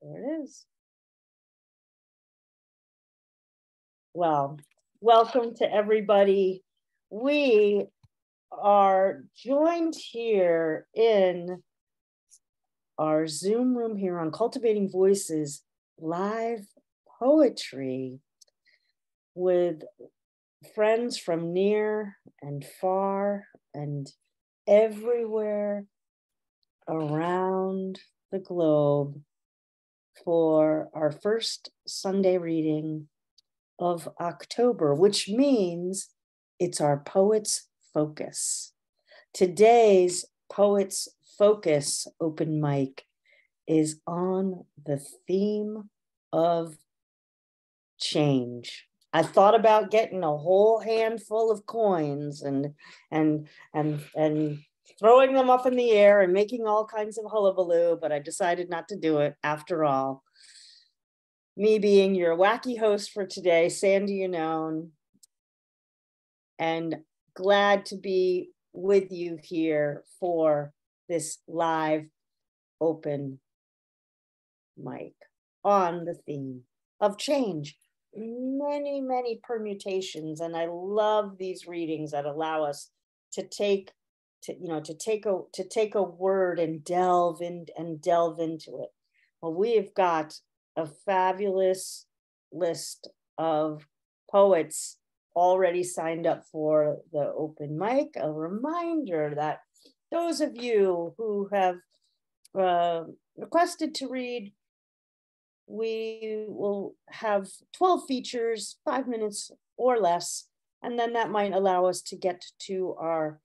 There it is. Well, welcome to everybody. We are joined here in our Zoom room here on Cultivating Voices live poetry with friends from near and far and everywhere around the globe for our first Sunday reading of October, which means it's our Poets Focus. Today's Poets Focus open mic is on the theme of change. I thought about getting a whole handful of coins and throwing them up in the air and making all kinds of hullabaloo, but I decided not to do it after all. Me being your wacky host for today, Sandy Yanone, and glad to be with you here for this live open mic on the theme of change. Many permutations, and I love these readings that allow us to take a word and delve into it. Well, we've got a fabulous list of poets already signed up for the open mic. A reminder that those of you who have requested to read, we will have 12 features, 5 minutes or less, and then that might allow us to get to our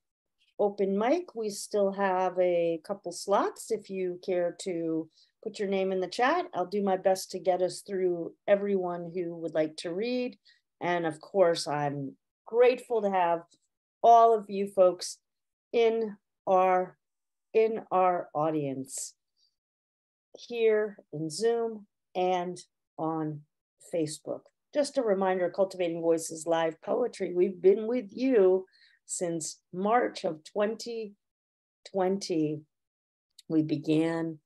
open mic. We still have a couple slots. If you care to put your name in the chat, I'll do my best to get us through everyone who would like to read. And of course, I'm grateful to have all of you folks in our audience here in Zoom and on Facebook. Just a reminder, Cultivating Voices live poetry. We've been with you since March of 2020. We began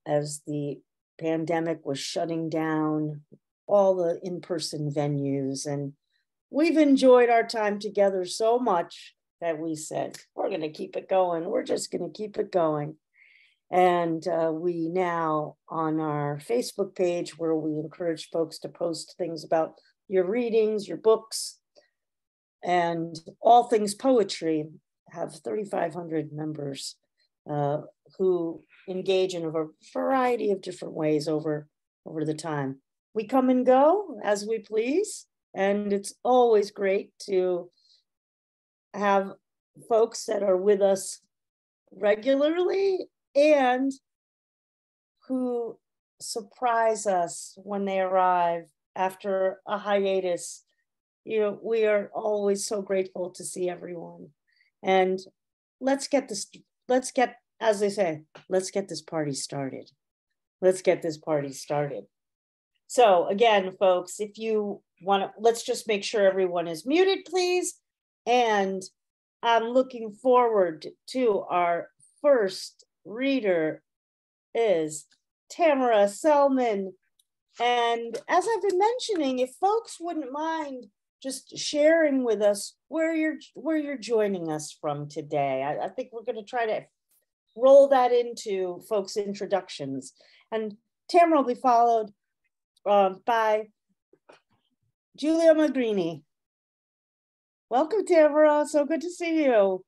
as the pandemic was shutting down all the in-person venues, and we've enjoyed our time together so much that we said, we're going to keep it going. We're just going to keep it going. And we now, on our Facebook page, where we encourage folks to post things about your readings, your books, and all things poetry, have 3,500 members who engage in a variety of different ways over the time. We come and go as we please, and it's always great to have folks that are with us regularly and who surprise us when they arrive after a hiatus. You know, we are always so grateful to see everyone. And let's get, as they say, let's get this party started. Let's get this party started. So again, folks, if you want to, let's just make sure everyone is muted, please. And I'm looking forward to our first reader is Tamara Selman. And as I've been mentioning, if folks wouldn't mind just sharing with us where you're joining us from today. I think we're going to try to roll that into folks' introductions. And Tamara will be followed by Julia Magrini. Welcome, Tamara. So good to see you.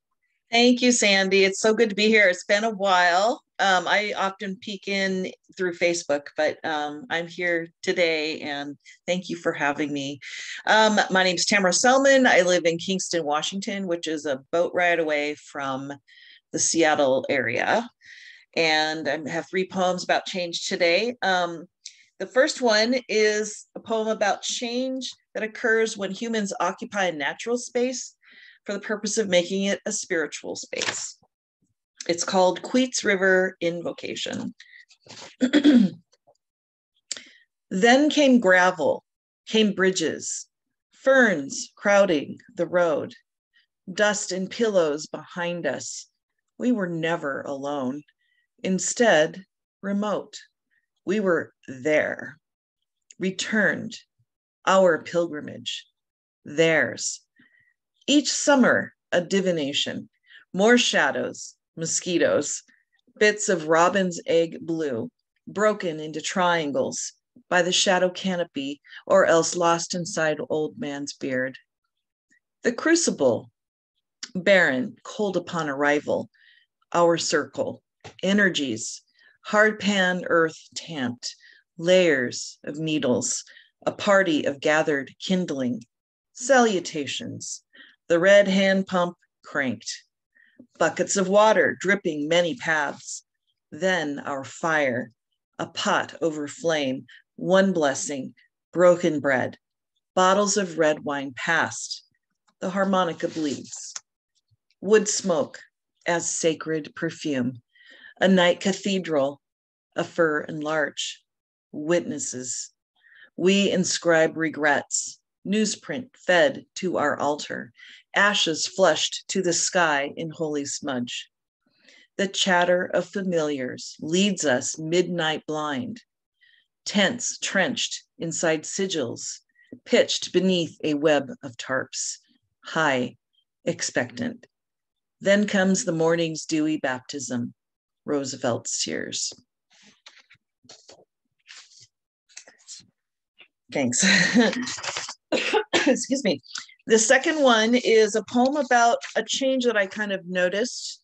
Thank you, Sandy. It's so good to be here. It's been a while. I often peek in through Facebook, but I'm here today, and thank you for having me. My name is Tamara Selman. I live in Kingston, Washington, which is a boat ride away from the Seattle area. And I have 3 poems about change today. The first one is a poem about change that occurs when humans occupy a natural space for the purpose of making it a spiritual space. It's called Queets River Invocation. Then came gravel, came bridges, ferns crowding the road, dust and pillows behind us. We were never alone. Instead, remote, We were there, returned, our pilgrimage, theirs. Each summer, a divination, more shadows, mosquitoes, bits of robin's egg blue, broken into triangles by the shadow canopy, or else lost inside old man's beard. The crucible, barren, cold upon arrival, our circle, energies, hard pan earth tamped, layers of needles, a party of gathered kindling, salutations, the red hand pump cranked, buckets of water dripping many paths, then our fire, a pot over flame, one blessing, broken bread, bottles of red wine passed, the harmonica bleeds, wood smoke as sacred perfume, a night cathedral, a fir and larch, witnesses. We inscribe regrets, newsprint fed to our altar, ashes flushed to the sky in holy smudge. The chatter of familiars leads us midnight blind, tents trenched inside sigils, pitched beneath a web of tarps, high, expectant. Then comes the morning's dewy baptism, Roosevelt's tears. Thanks. Excuse me. The second one is a poem about a change that I kind of noticed,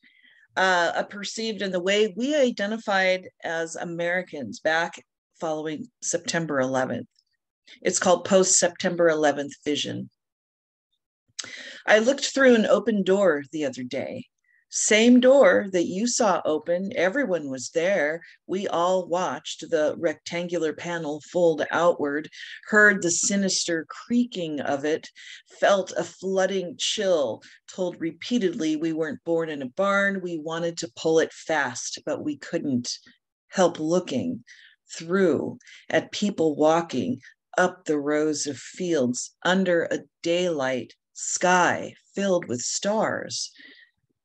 perceived in the way we identified as Americans back following September 11th. It's called Post-September 11th Vision. I looked through an open door the other day. Same door that you saw open, everyone was there. We all watched the rectangular panel fold outward, heard the sinister creaking of it, felt a flooding chill, told repeatedly we weren't born in a barn, we wanted to pull it fast, but we couldn't help looking through at people walking up the rows of fields under a daylight sky filled with stars.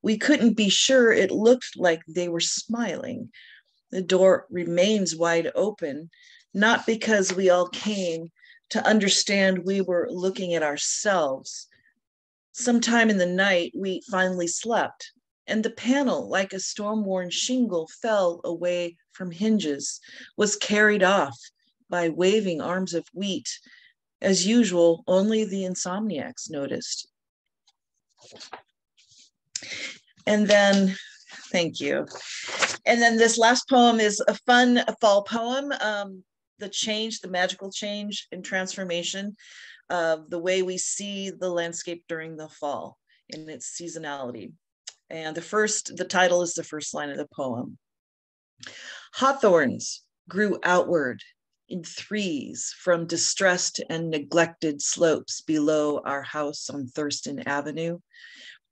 We couldn't be sure. It looked like they were smiling. The door remains wide open, not because we all came to understand we were looking at ourselves. Sometime in the night, we finally slept, and the panel, like a storm-worn shingle, fell away from hinges, was carried off by waving arms of wheat. As usual, only the insomniacs noticed. And then, thank you. And then this last poem is a fun fall poem, the magical change and transformation of the way we see the landscape during the fall in its seasonality. And the title is the first line of the poem. Hawthorns grew outward in threes from distressed and neglected slopes below our house on Thurston Avenue.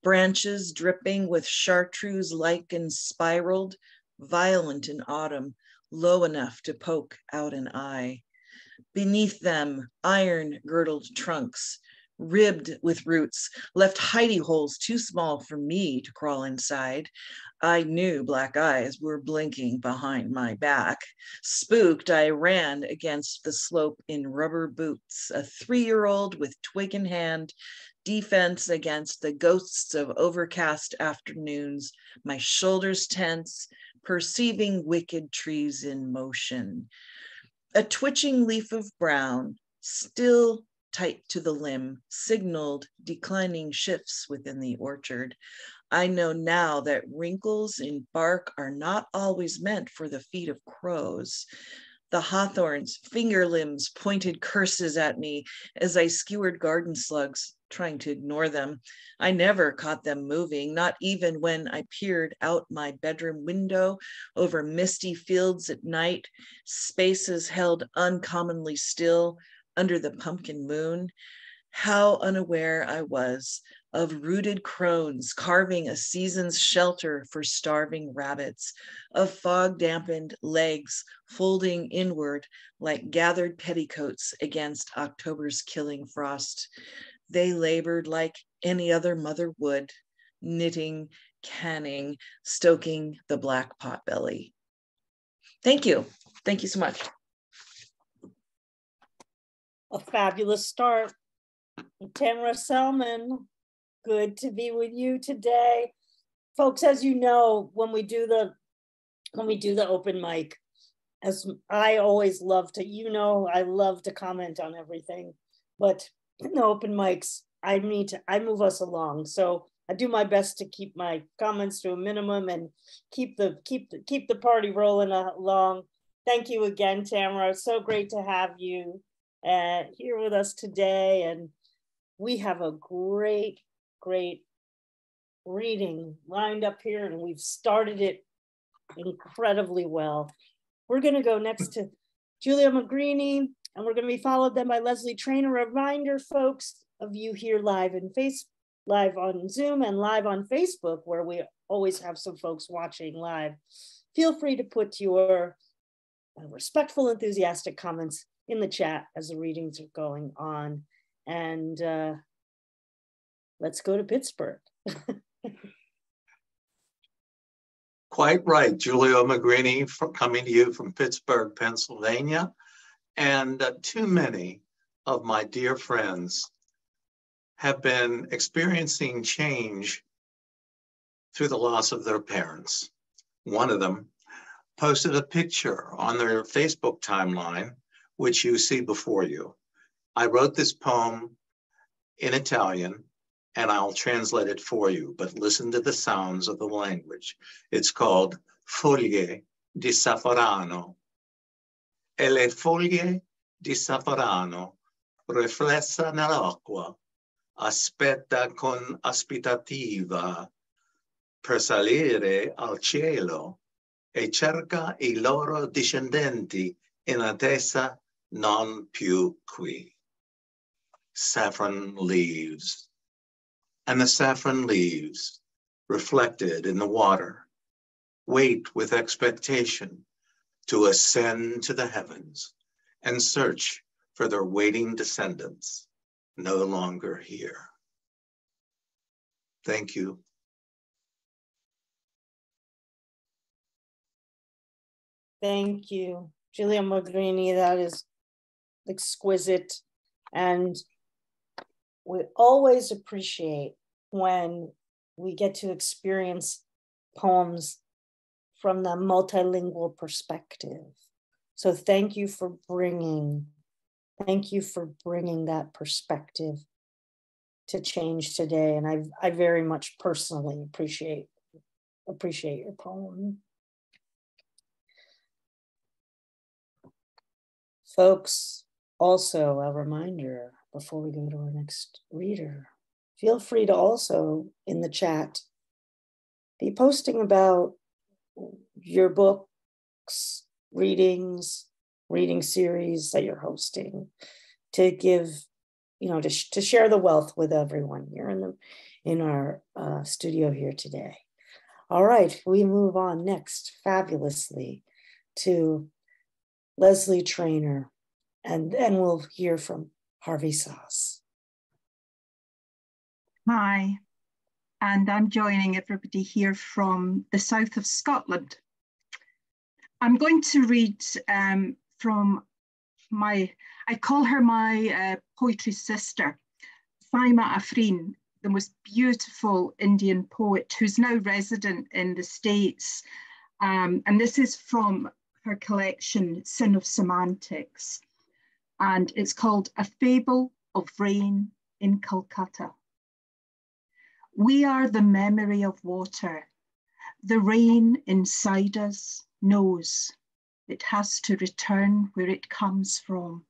Branches dripping with chartreuse lichen spiraled, violent in autumn, low enough to poke out an eye. Beneath them, iron-girdled trunks, ribbed with roots, left hidey holes too small for me to crawl inside. I knew black eyes were blinking behind my back. Spooked, I ran against the slope in rubber boots, a 3-year-old with twig in hand, defense against the ghosts of overcast afternoons, my shoulders tense, perceiving wicked trees in motion. A twitching leaf of brown, still tight to the limb, signaled declining shifts within the orchard. I know now that wrinkles in bark are not always meant for the feet of crows. The hawthorn's finger limbs pointed curses at me as I skewered garden slugs, trying to ignore them. I never caught them moving, not even when I peered out my bedroom window over misty fields at night, spaces held uncommonly still under the pumpkin moon. How unaware I was of rooted crones carving a season's shelter for starving rabbits, of fog-dampened legs folding inward like gathered petticoats against October's killing frost. They labored like any other mother would, knitting, canning, stoking the black potbelly. Thank you. Thank you so much. A fabulous start. Tamara Selman, good to be with you today. Folks, as you know, when we do the open mic, as I always love to, I love to comment on everything, but in the open mics, I move us along. So I do my best to keep my comments to a minimum and keep the party rolling along. Thank you again, Tamara. So great to have you here with us today. And we have a great reading lined up here, and we've started it incredibly well. We're going to go next to Julia Magrini, and we're going to be followed then by Leslie Trainer. Reminder, folks, of you here live on Zoom and live on Facebook, where we always have some folks watching live. Feel free to put your respectful, enthusiastic comments in the chat as the readings are going on. And let's go to Pittsburgh. Quite right, Giulio Magrini, coming to you from Pittsburgh, Pennsylvania. And too many of my dear friends have been experiencing change through the loss of their parents. One of them posted a picture on their Facebook timeline, which you see before you. I wrote this poem in Italian, and I'll translate it for you, but listen to the sounds of the language. It's called Foglie di Saffarano. E le foglie di Saffarano, riflessa nell'acqua, aspetta con aspettativa per salire al cielo e cerca I loro discendenti in attesa non più qui. Saffron leaves. And the saffron leaves, reflected in the water, wait with expectation to ascend to the heavens and search for their waiting descendants, no longer here. Thank you. Thank you, Giulio Magrini. That is exquisite. And we always appreciate when we get to experience poems from the multilingual perspective. So thank you for bringing that perspective to change today. And I very much personally appreciate your poem. Folks, also a reminder before we go to our next reader, feel free to also in the chat be posting about your books, readings, reading series that you're hosting, to give, to share the wealth with everyone here in our studio here today. All right, we move on next fabulously to Leslie Trainer, and then we'll hear from Harvey Sauce. Hi, and I'm joining everybody here from the south of Scotland. I'm going to read from I call her my poetry sister, Saima Afrin, the most beautiful Indian poet who's now resident in the States. And this is from her collection, Sin of Semantics. And it's called A Fable of Rain in Calcutta. We are the memory of water. The rain inside us knows it has to return where it comes from.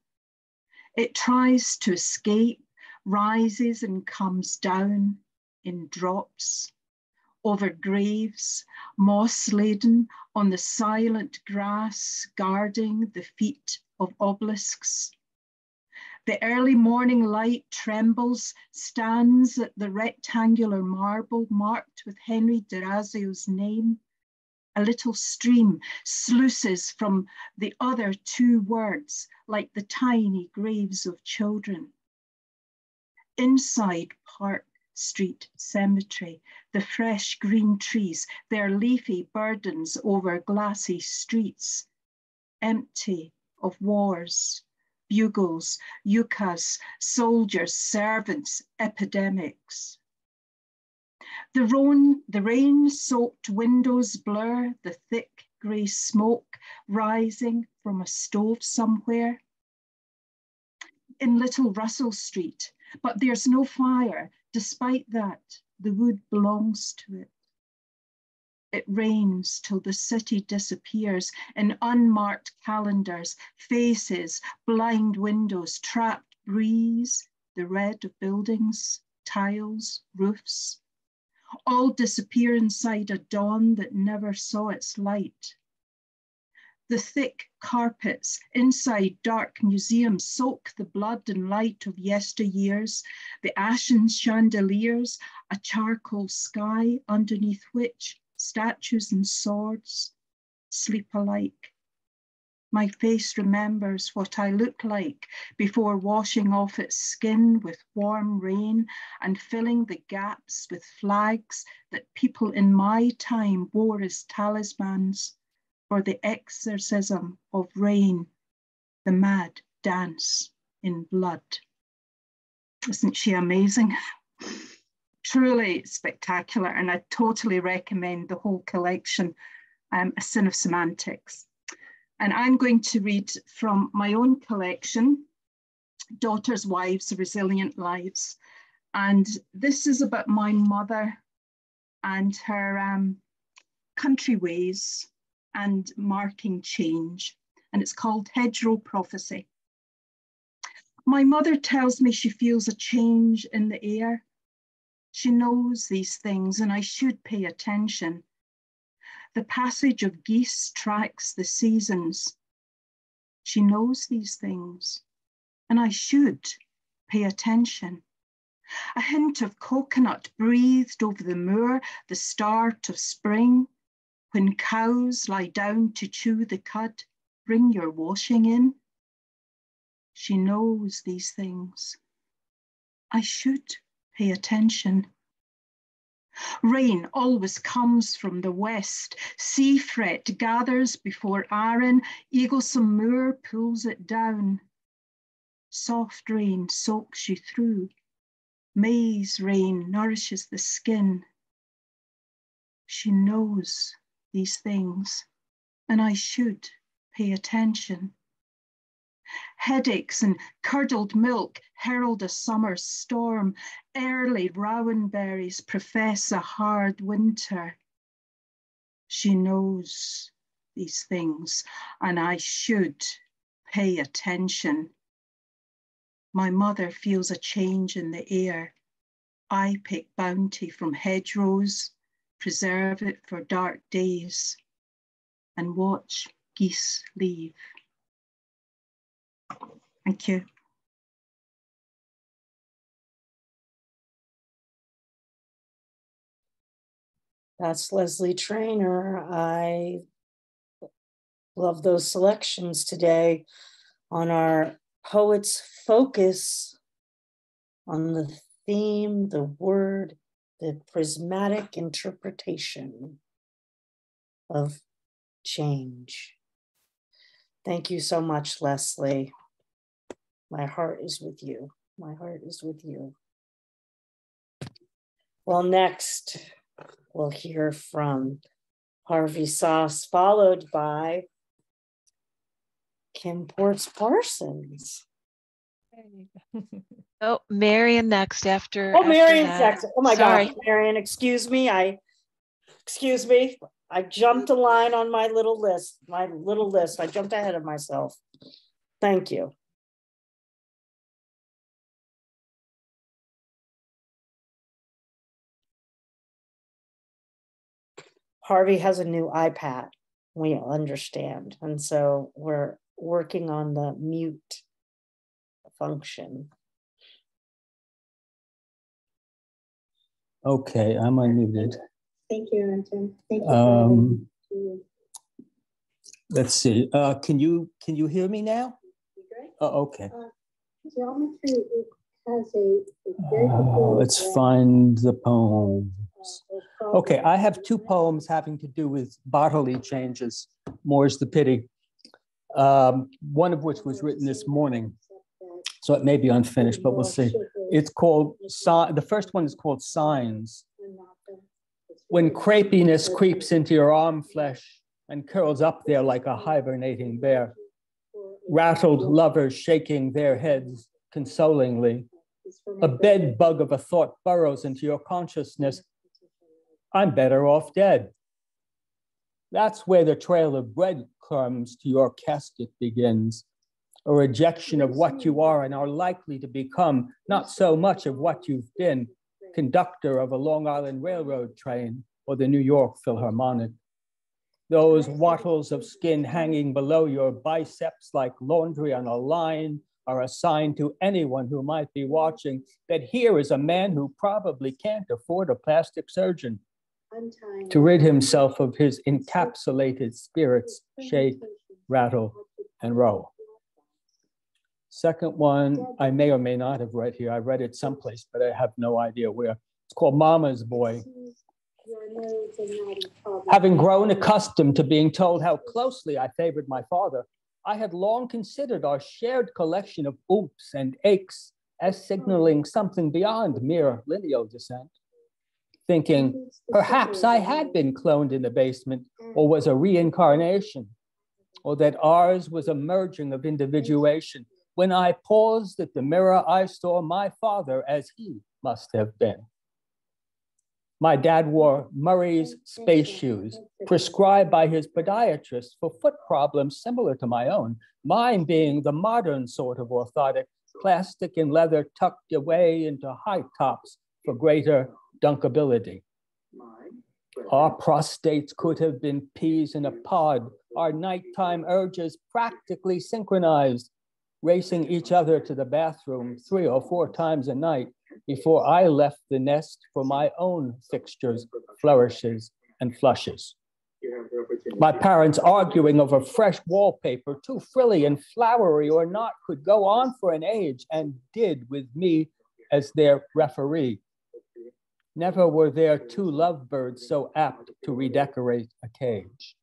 It tries to escape, rises and comes down in drops, over graves, moss-laden on the silent grass, guarding the feet of obelisks. The early morning light trembles, stands at the rectangular marble marked with Henry D'Orazio's name. A little stream sluices from the other two words like the tiny graves of children. Inside Park Street Cemetery, the fresh green trees, their leafy burdens over glassy streets. empty of wars, bugles, yuccas, soldiers, servants, epidemics. The rain-soaked windows blur the thick grey smoke rising from a stove somewhere in Little Russell Street, but there's no fire. Despite that, the wood belongs to it. It rains till the city disappears in unmarked calendars, faces, blind windows, trapped breeze, the red of buildings, tiles, roofs, all disappear inside a dawn that never saw its light. The thick carpets inside dark museums soak the blood and light of yesteryears, the ashen chandeliers, a charcoal sky underneath which statues and swords sleep alike. My face remembers what I look like before washing off its skin with warm rain and filling the gaps with flags that people in my time wore as talismans for the exorcism of rain, the mad dance in blood. Isn't she amazing? Truly spectacular, and I totally recommend the whole collection, A Sin of Semantics. And I'm going to read from my own collection, Daughters, Wives, Resilient Lives. And this is about my mother and her country ways and marking change. And it's called Hedgerow Prophecy. My mother tells me she feels a change in the air. She knows these things, and I should pay attention. The passage of geese tracks the seasons. She knows these things, and I should pay attention. A hint of coconut breathed over the moor, the start of spring. When cows lie down to chew the cud, bring your washing in. She knows these things. I should pay attention. Rain always comes from the west. Sea fret gathers before Arran. Eaglesome moor pulls it down. Soft rain soaks you through. Maize rain nourishes the skin. She knows these things, and I should pay attention. Headaches and curdled milk herald a summer storm. Early rowan berries profess a hard winter. She knows these things, and I should pay attention. My mother feels a change in the air. I pick bounty from hedgerows, preserve it for dark days, and watch geese leave. Thank you. That's Leslie Trainer. I love those selections today on our Poets Focus on the theme, the word, the prismatic interpretation of change. Thank you so much, Leslie. My heart is with you. My heart is with you. Well, next we'll hear from Harvey Sauce, followed by Kim Ports Parsons. Oh, Marion next after. Oh, Marion's that. next. Oh my Sorry. gosh, Marion, excuse me. I jumped a line on my little list. I jumped ahead of myself. Thank you. Harvey has a new iPad, we understand. And so we're working on the mute function. Okay, I'm unmuted. Thank you, Anton. Thank you. Let's see. Can you hear me now? Oh, okay. Geometry has a very let's find the poems. Okay, I have two poems having to do with bodily changes. More's the pity. one of which was written this morning. So it may be unfinished, but we'll see. It's called, the first one is called Signs. When crepiness creeps into your arm flesh and curls up there like a hibernating bear, rattled lovers shaking their heads consolingly, a bed bug of a thought burrows into your consciousness. I'm better off dead. That's where the trail of breadcrumbs to your casket begins, a rejection of what you are and are likely to become, not so much of what you've been, conductor of a Long Island Railroad train or the New York Philharmonic. Those wattles of skin hanging below your biceps like laundry on a line are a sign to anyone who might be watching that here is a man who probably can't afford a plastic surgeon to rid himself of his encapsulated spirits, shake, rattle, and roll. Second one, I may or may not have read here. I read it someplace, but I have no idea where. It's called Mama's Boy. Having grown accustomed to being told how closely I favored my father, I had long considered our shared collection of oops and aches as signaling something beyond mere lineal descent. Thinking, perhaps I had been cloned in the basement or was a reincarnation, or that ours was a merging of individuation. When I paused at the mirror, I saw my father as he must have been. My dad wore Murray's space shoes, prescribed by his podiatrist for foot problems similar to my own, mine being the modern sort of orthotic, plastic and leather tucked away into high tops for greater dunkability. Our prostates could have been peas in a pod, our nighttime urges practically synchronized, racing each other to the bathroom 3 or 4 times a night before I left the nest for my own fixtures, flourishes, and flushes. My parents arguing over fresh wallpaper, too frilly and flowery or not, could go on for an age and did with me as their referee. Never were there 2 lovebirds so apt to redecorate a cage.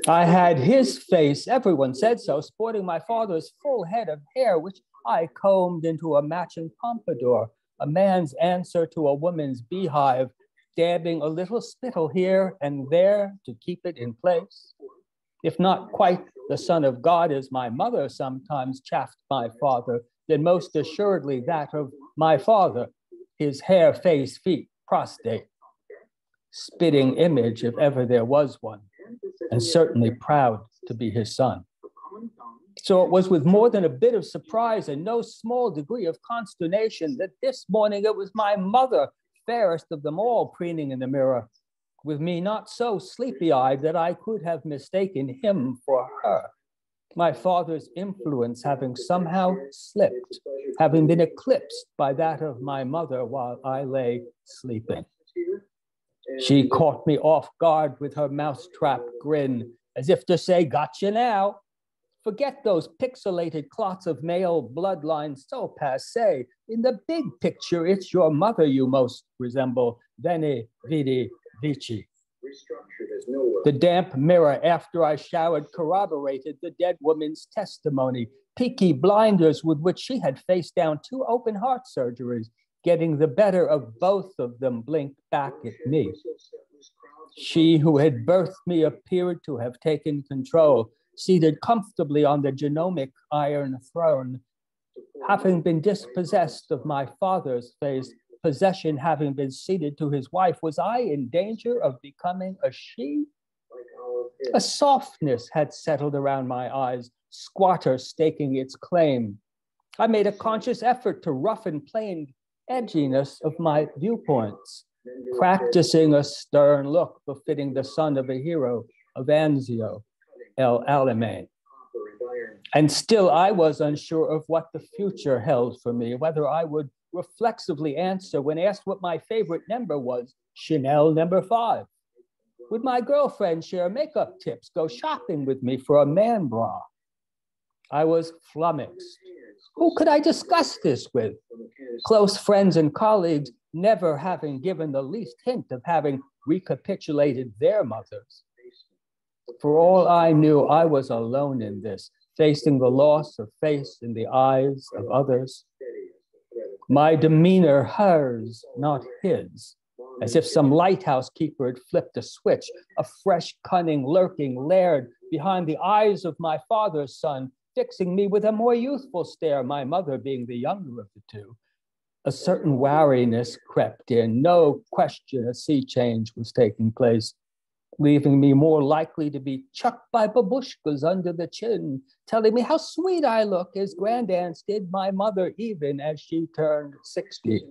I had his face, everyone said so, sporting my father's full head of hair, which I combed into a matching pompadour, a man's answer to a woman's beehive, dabbing a little spittle here and there to keep it in place. If not quite the son of God as my mother sometimes chaffed my father, then most assuredly that of my father, his hair, face, feet, prostate, spitting image if ever there was one, and certainly proud to be his son. So it was with more than a bit of surprise and no small degree of consternation that this morning it was my mother, fairest of them all, preening in the mirror, with me not so sleepy-eyed that I could have mistaken him for her. My father's influence having somehow slipped, having been eclipsed by that of my mother while I lay sleeping. She caught me off guard with her mousetrap grin, as if to say, gotcha now. Forget those pixelated clots of male bloodlines so passé. In the big picture, it's your mother you most resemble. Veni, vidi, vici. The damp mirror after I showered corroborated the dead woman's testimony. Peaky blinders with which she had faced down 2 open heart surgeries, getting the better of both of them, blinked back at me. She who had birthed me appeared to have taken control, seated comfortably on the genomic iron throne. Having been dispossessed of my father's face, possession having been ceded to his wife, was I in danger of becoming a she? A softness had settled around my eyes, squatter staking its claim. I made a conscious effort to roughen plain edginess of my viewpoints, practicing a stern look befitting the son of a hero of Anzio, El Alamein. And still I was unsure of what the future held for me, whether I would reflexively answer when asked what my favorite number was, Chanel number 5. Would my girlfriend share makeup tips, go shopping with me for a man bra? I was flummoxed. Who could I discuss this with? Close friends and colleagues never having given the least hint of having recapitulated their mothers. For all I knew, I was alone in this, facing the loss of face in the eyes of others. My demeanor hers, not his, as if some lighthouse keeper had flipped a switch, a fresh cunning lurking lared behind the eyes of my father's son, fixing me with a more youthful stare, my mother being the younger of the two. A certain wariness crept in. No question a sea change was taking place, leaving me more likely to be chucked by babushkas under the chin, telling me how sweet I look as grandaunts did my mother even as she turned 60.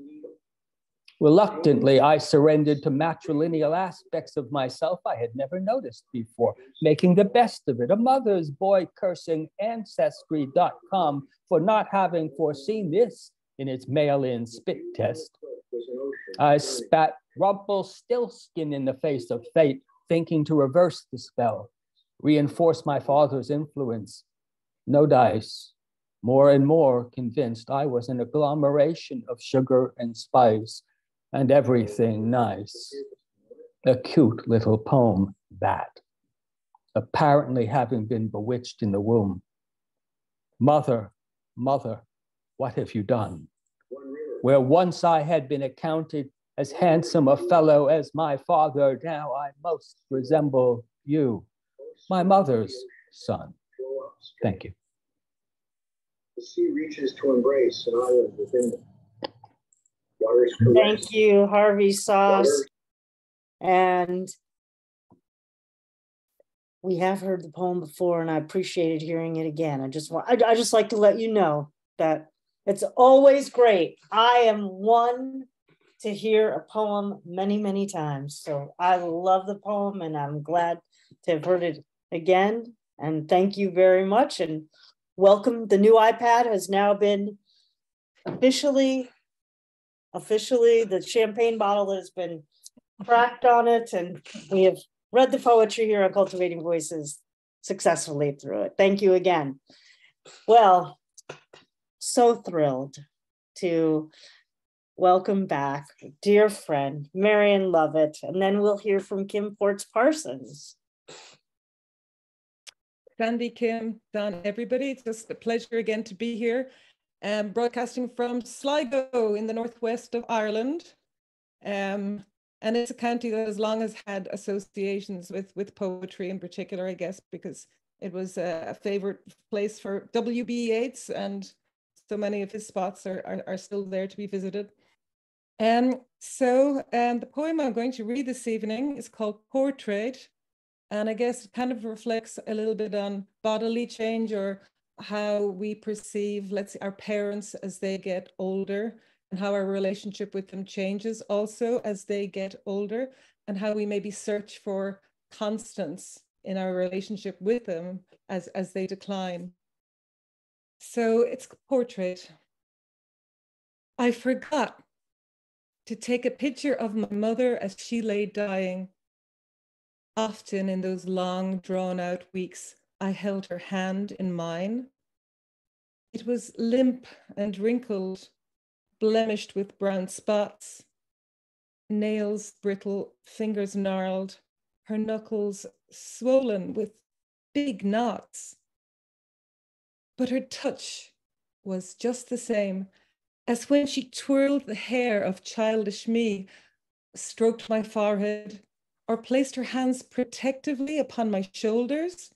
Reluctantly, I surrendered to matrilineal aspects of myself I had never noticed before, making the best of it, a mother's boy cursing Ancestry.com for not having foreseen this in its mail-in spit test. I spat Rumpelstiltskin in the face of fate, thinking to reverse the spell, reinforce my father's influence. No dice. More and more convinced I was an agglomeration of sugar and spice and everything nice. A cute little poem, that. Apparently having been bewitched in the womb. Mother, mother, what have you done? Where once I had been accounted as handsome a fellow as my father, now I most resemble you, my mother's son. Thank you. The sea reaches to embrace an island within them. Thank you, Harvey Sauce. And we have heard the poem before, and I appreciated hearing it again. I just like to let you know that it's always great. I am one to hear a poem many, many times. So I love the poem, and I'm glad to have heard it again. And thank you very much. And welcome. The new iPad has now been officially the champagne bottle that has been cracked on it. And we have read the poetry here on Cultivating Voices successfully through it. Thank you again. Well, so thrilled to welcome back dear friend Marion Lovett, and then we'll hear from Kim Ports Parsons. Sandy, Kim, Don, everybody, it's just a pleasure again to be here, broadcasting from Sligo in the northwest of Ireland. And it's a county that has long has had associations with poetry in particular, I guess, because it was a favorite place for W.B. Yeats, and so many of his spots are still there to be visited. So the poem I'm going to read this evening is called Portrait. And I guess it kind of reflects a little bit on bodily change, or how we perceive, let's say, our parents as they get older, and how our relationship with them changes also as they get older, and how we maybe search for constants in our relationship with them as they decline. So it's Portrait. I forgot to take a picture of my mother as she lay dying. Often in those long, drawn-out weeks, I held her hand in mine. It was limp and wrinkled, blemished with brown spots, nails brittle, fingers gnarled, her knuckles swollen with big knots. But her touch was just the same as when she twirled the hair of childish me, stroked my forehead, or placed her hands protectively upon my shoulders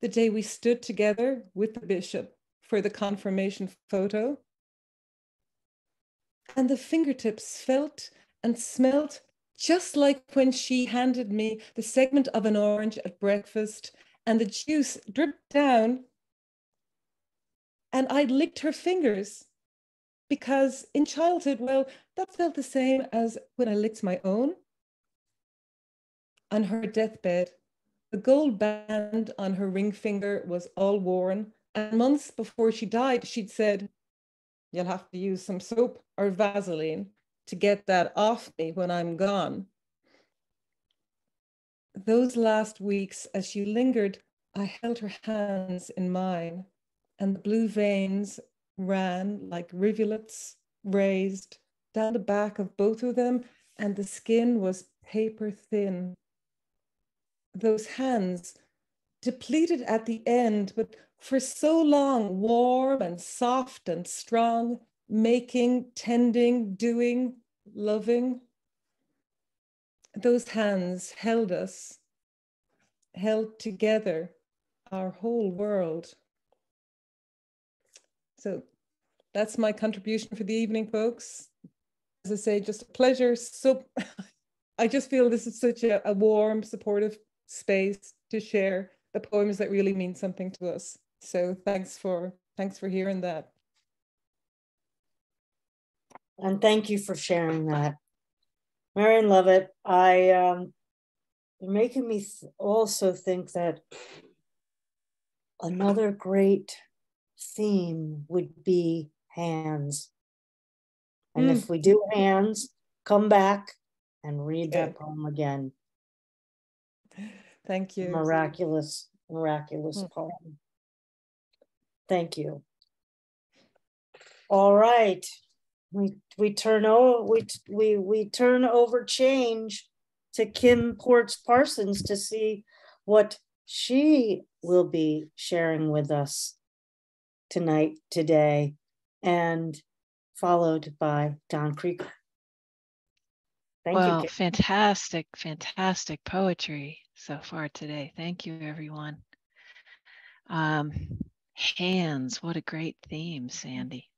the day we stood together with the bishop for the confirmation photo. And the fingertips felt and smelt just like when she handed me the segment of an orange at breakfast and the juice dripped down and I'd licked her fingers, because in childhood, well, that felt the same as when I licked my own. On her deathbed, the gold band on her ring finger was all worn, and months before she died, she'd said, "You'll have to use some soap or Vaseline to get that off me when I'm gone." Those last weeks, as she lingered, I held her hands in mine, and the blue veins ran like rivulets, raised down the back of both of them, and the skin was paper thin. Those hands depleted at the end, but for so long, warm and soft and strong, making, tending, doing, loving. Those hands held us, held together our whole world. So that's my contribution for the evening, folks. As I say, just a pleasure. So I just feel this is such a warm, supportive space to share the poems that really mean something to us. So thanks for hearing that. And thank you for sharing that. Marion Lovett, you're making me also think that another great theme would be hands. And if we do hands, come back and read that poem again. Thank you. Miraculous poem. Thank you. All right. We turn over change to Kim Ports Parsons to see what she will be sharing with us today, and followed by Don Krieger. Thank you. Well, fantastic poetry so far today. Thank you, everyone. Hands, what a great theme, Sandy.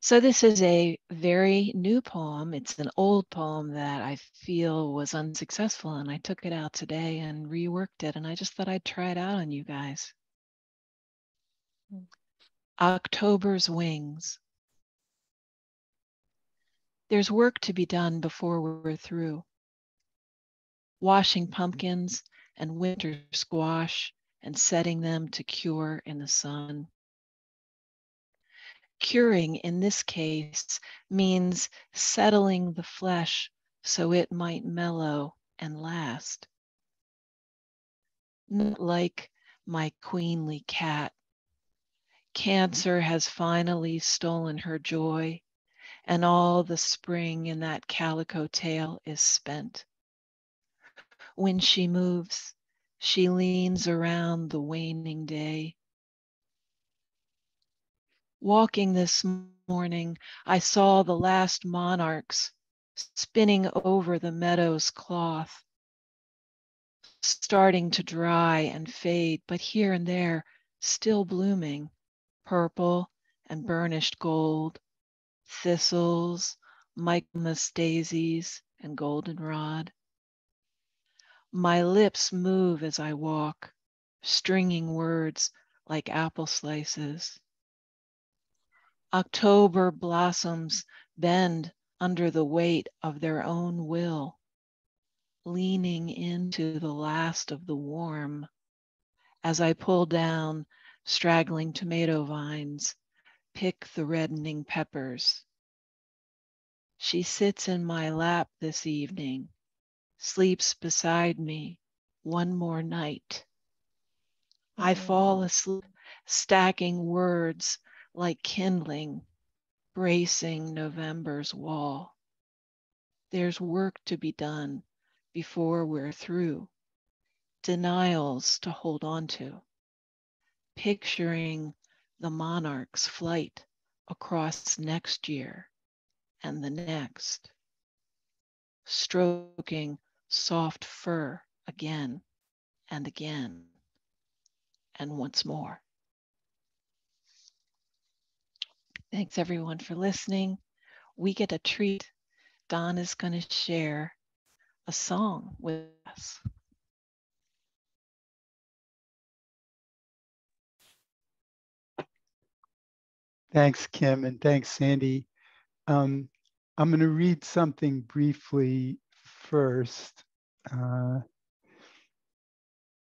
So this is a very new poem. It's an old poem that I feel was unsuccessful, and I took it out today and reworked it, and I just thought I'd try it out on you guys. October's Wings. There's work to be done before we're through. Washing pumpkins and winter squash and setting them to cure in the sun. Curing in this case means settling the flesh so it might mellow and last. Not like my queenly cat. Cancer has finally stolen her joy, and all the spring in that calico tail is spent. When she moves, she leans around the waning day. Walking this morning, I saw the last monarchs spinning over the meadow's cloth, starting to dry and fade, but here and there still blooming, purple and burnished gold, thistles, Michaelmas daisies, and goldenrod. My lips move as I walk, stringing words like apple slices. October blossoms bend under the weight of their own will, leaning into the last of the warm as I pull down straggling tomato vines, pick the reddening peppers. She sits in my lap this evening, sleeps beside me one more night. I fall asleep, stacking words like kindling, bracing November's wall. There's work to be done before we're through, denials to hold on to, picturing the monarch's flight across next year and the next, stroking soft fur again and again and once more. Thanks everyone for listening. We get a treat. Don is going to share a song with us. Thanks, Kim, and thanks, Sandy. I'm going to read something briefly first.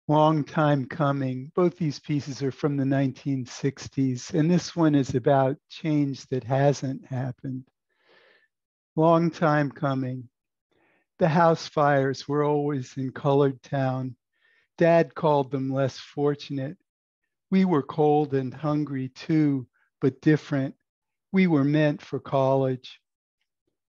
Long time coming. Both these pieces are from the 1960s, and this one is about change that hasn't happened. Long time coming. The house fires were always in Colored Town. Dad called them less fortunate. We were cold and hungry too, but different. We were meant for college.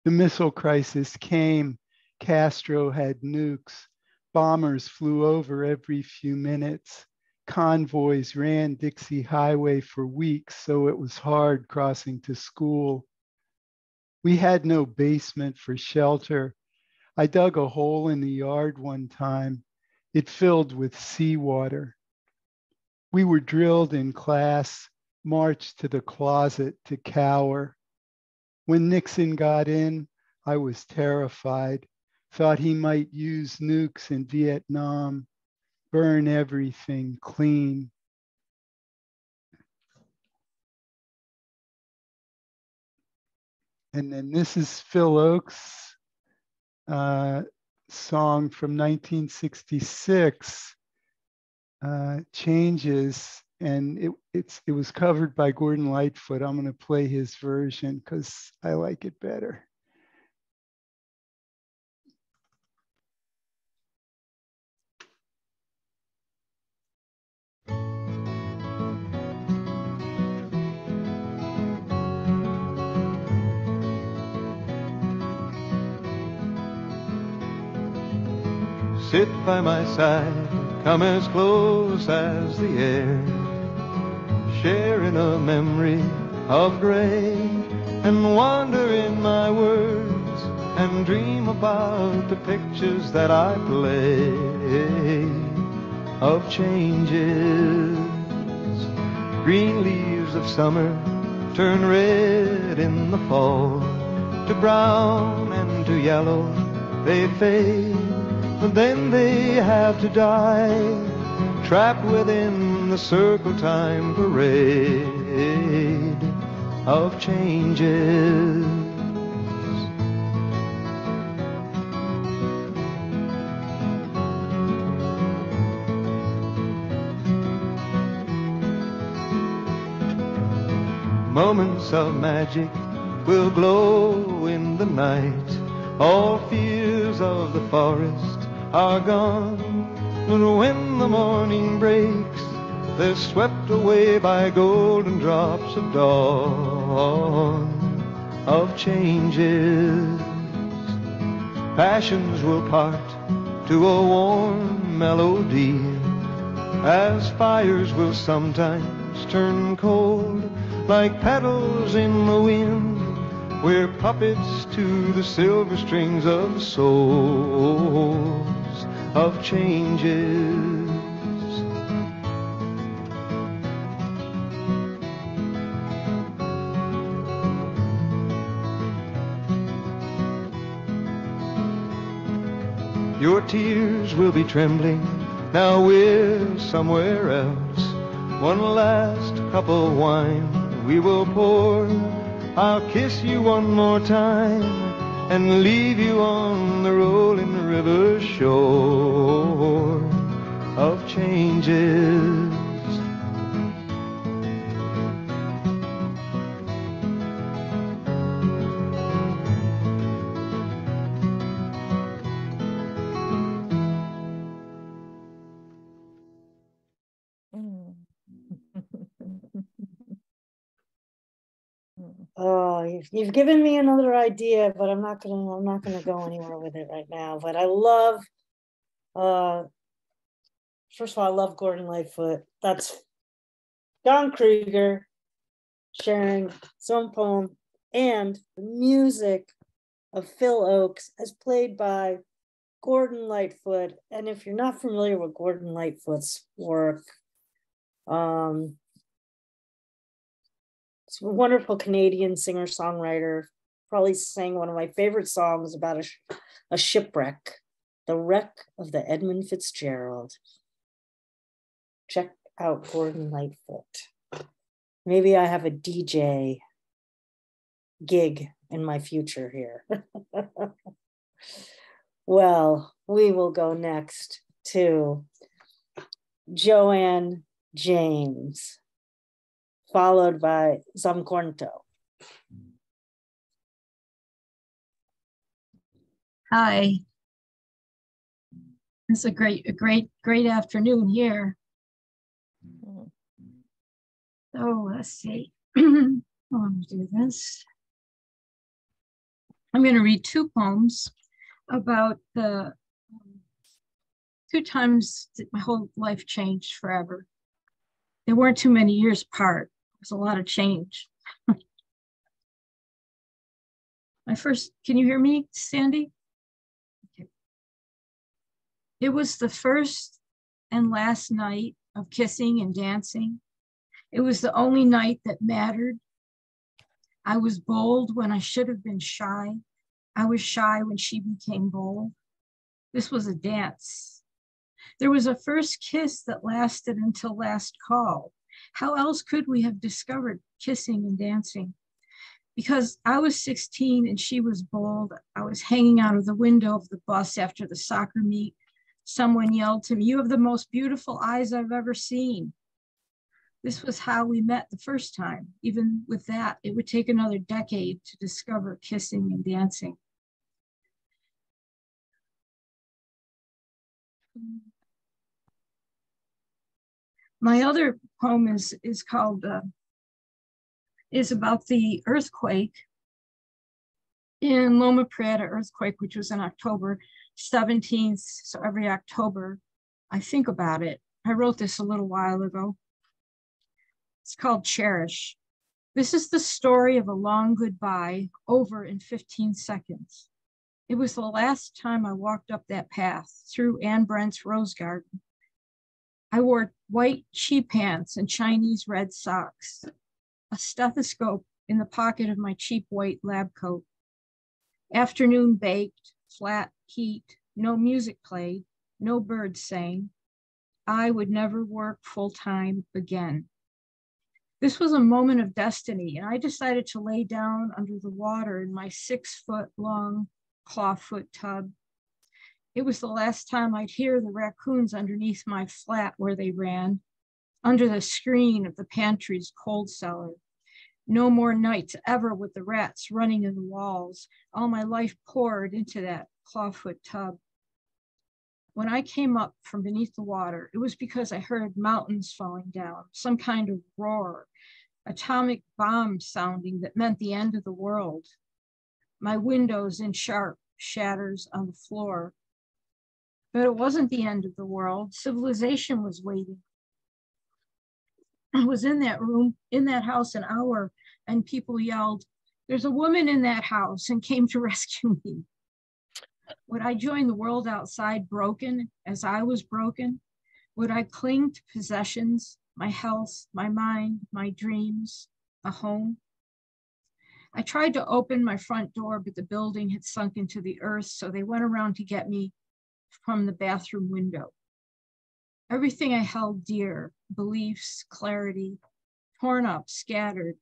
The missile crisis came. Castro had nukes. Bombers flew over every few minutes. Convoys ran Dixie Highway for weeks, so it was hard crossing to school. We had no basement for shelter. I dug a hole in the yard one time. It filled with seawater. We were drilled in class, marched to the closet to cower. When Nixon got in, I was terrified, thought he might use nukes in Vietnam, burn everything clean. And then this is Phil Ochs' song from 1966, Changes, and it was covered by Gordon Lightfoot. I'm going to play his version because I like it better. Sit by my side, come as close as the air, sharing a memory of gray, and wander in my words, and dream about the pictures that I play, of changes. Green leaves of summer turn red in the fall, to brown and to yellow they fade. But then they have to die, trapped within the circle time parade of changes. Moments of magic will glow in the night. All fears of the forest are gone, but when the morning breaks, they're swept away by golden drops of dawn, of changes. Passions will part to a warm melody, as fires will sometimes turn cold, like petals in the wind. We're puppets to the silver strings of souls, of changes. Your tears will be trembling, now we're somewhere else. One last cup of wine we will pour. I'll kiss you one more time and leave you on the rolling river shore of changes. Oh, you've given me another idea, but I'm not gonna go anywhere with it right now. But I love, first of all, I love Gordon Lightfoot. That's John Krieger sharing his own poem and the music of Phil Ochs as played by Gordon Lightfoot. And if you're not familiar with Gordon Lightfoot's work, he's a wonderful Canadian singer-songwriter, probably sang one of my favorite songs about a shipwreck, The Wreck of the Edmund Fitzgerald. Check out Gordon Lightfoot. Maybe I have a DJ gig in my future here. Well, we will go next to Joanne James, followed by Zamcornto. Hi. It's a great afternoon here. So let's see. I'm going to do this. I'm going to read two poems about the 2 times my whole life changed forever. There weren't too many years apart. There was a lot of change. Can you hear me, Sandy? Okay. It was the first and last night of kissing and dancing. It was the only night that mattered. I was bold when I should have been shy. I was shy when she became bold. This was a dance. There was a first kiss that lasted until last call. How else could we have discovered kissing and dancing? Because I was 16 and she was bold. I was hanging out of the window of the bus after the soccer meet. Someone yelled to me, "You have the most beautiful eyes I've ever seen." This was how we met the first time. Even with that, it would take another decade to discover kissing and dancing. My other poem is called, is about the earthquake in Loma Prieta earthquake, which was on October 17th. So every October, I think about it. I wrote this a little while ago. It's called Cherish. This is the story of a long goodbye over in 15 seconds. It was the last time I walked up that path through Anne Brent's rose garden. I wore white sheep pants and Chinese red socks, a stethoscope in the pocket of my cheap white lab coat. Afternoon baked, flat heat, no music played, no birds sang. I would never work full-time again. This was a moment of destiny, and I decided to lay down under the water in my 6-foot-long clawfoot tub. It was the last time I'd hear the raccoons underneath my flat where they ran, under the screen of the pantry's cold cellar. No more nights ever with the rats running in the walls. All my life poured into that clawfoot tub. When I came up from beneath the water, it was because I heard mountains falling down, some kind of roar, atomic bomb sounding that meant the end of the world. My windows in sharp shatters on the floor. But it wasn't the end of the world. Civilization was waiting. I was in that room, in that house, an hour, and people yelled, "There's a woman in that house," and came to rescue me. Would I join the world outside broken as I was broken? Would I cling to possessions, my health, my mind, my dreams, a home? I tried to open my front door, but the building had sunk into the earth, so they went around to get me from the bathroom window. Everything I held dear, beliefs, clarity, torn up, scattered,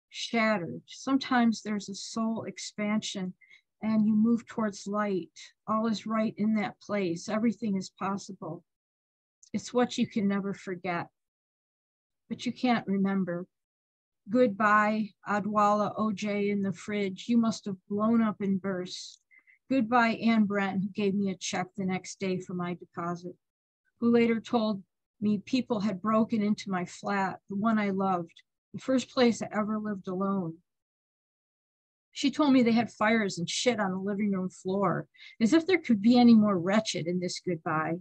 shattered. Sometimes there's a soul expansion and you move towards light. All is right in that place. Everything is possible. It's what you can never forget, but you can't remember. Goodbye, Adwala OJ in the fridge. You must have blown up and burst. Goodbye, Anne Brent, who gave me a check the next day for my deposit, who later told me people had broken into my flat, the one I loved, the first place I ever lived alone. She told me they had fires and shit on the living room floor, as if there could be any more wretched in this goodbye.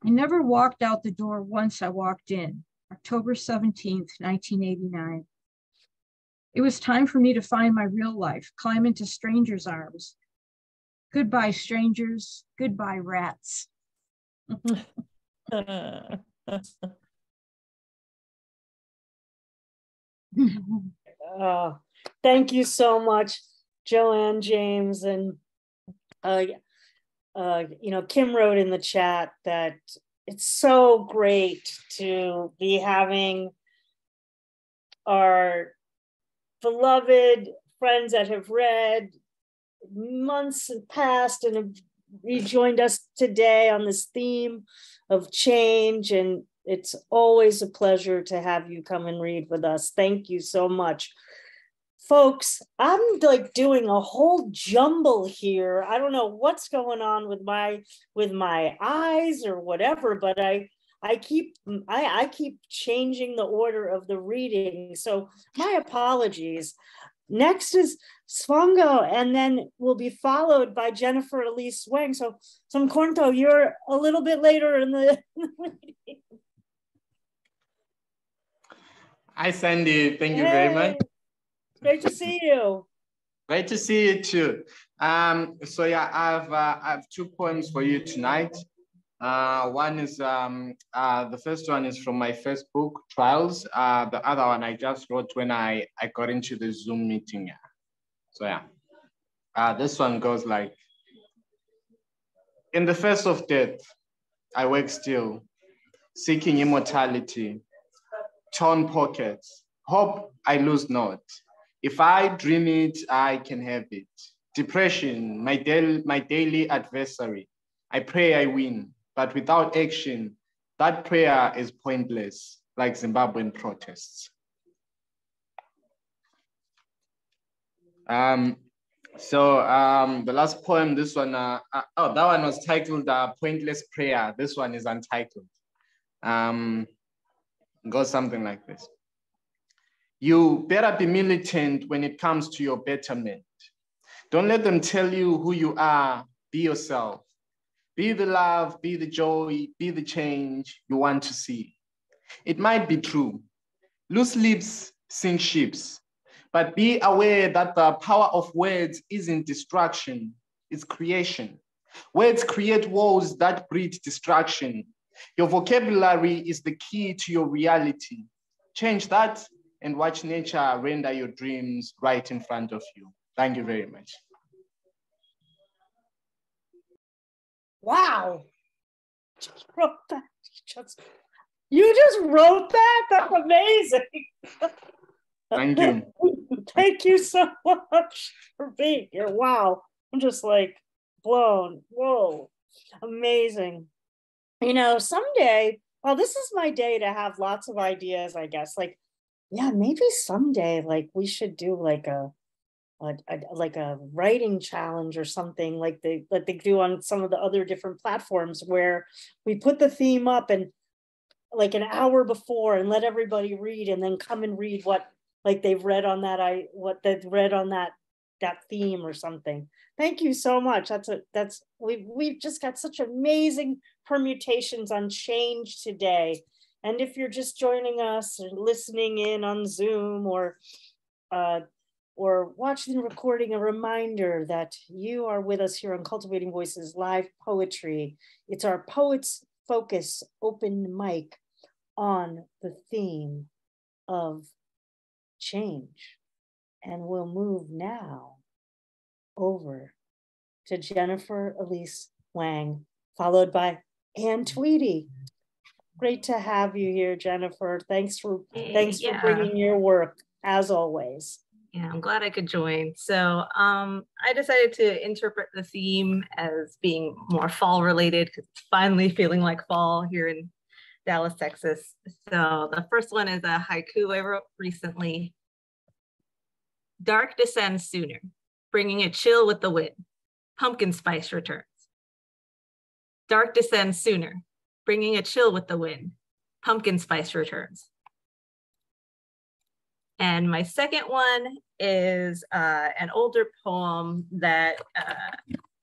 I never walked out the door once I walked in, October 17th, 1989. It was time for me to find my real life, climb into strangers' arms. Goodbye, strangers. Goodbye, rats. Thank you so much, Joanne James. And, Kim wrote in the chat that it's so great to be having our beloved friends that have read months past and have rejoined us today on this theme of change. And it's always a pleasure to have you come and read with us. Thank you so much. Folks, I'm like doing a whole jumble here. I don't know what's going on with my eyes or whatever, but I keep changing the order of the reading. So my apologies. next is Svongo, and then we'll be followed by Jennifer Elise Wang. So Mkhonto, you're a little bit later in the meeting. Hi, Sandy. Thank you very much. Great to see you. Great to see you too. So yeah, I have 2 poems for you tonight. One is the first one is from my first book, Trials. The other one I just wrote when I got into the Zoom meeting. So yeah, this one goes like, in the face of death, I wake still, seeking immortality, torn pockets, hope I lose not. If I dream it, I can have it. Depression, my daily adversary. I pray I win, but without action, that prayer is pointless, like Zimbabwean protests. The last poem, this one, that one was titled Pointless Prayer. This one is untitled. Goes something like this. You better be militant when it comes to your betterment. Don't let them tell you who you are. Be yourself. Be the love, be the joy, be the change you want to see. It might be true. Loose lips sink ships, but be aware that the power of words isn't destruction, it's creation. Words create walls that breed destruction. Your vocabulary is the key to your reality. Change that and watch nature render your dreams right in front of you. Thank you very much. Wow. Just wrote that. You just wrote that? That's amazing. Thank you. Thank you so much for being here. Wow. I'm just like blown. Whoa. Amazing. You know, someday, well, this is my day to have lots of ideas, I guess. Like, yeah, maybe someday, like we should do like a writing challenge or something like they do on some of the other different platforms, where we put the theme up and like an hour before and let everybody read, and then come and read what they've read on that theme or something. Thank you so much. We've just got such amazing permutations on change today. And if you're just joining us or listening in on Zoom or watching the recording, a reminder that you are with us here on Cultivating Voices Live Poetry. It's our Poets Focus open mic on the theme of change. And we'll move now over to Jennifer Elise Wang, followed by Ann Tweedy. Great to have you here, Jennifer. Thanks for bringing your work, as always. Yeah, I'm glad I could join. So I decided to interpret the theme as being more fall related, because it's finally feeling like fall here in Dallas, Texas. So the first one is a haiku I wrote recently. Dark descends sooner, bringing a chill with the wind. Pumpkin spice returns. Dark descends sooner, bringing a chill with the wind. Pumpkin spice returns. And my second one is an older poem that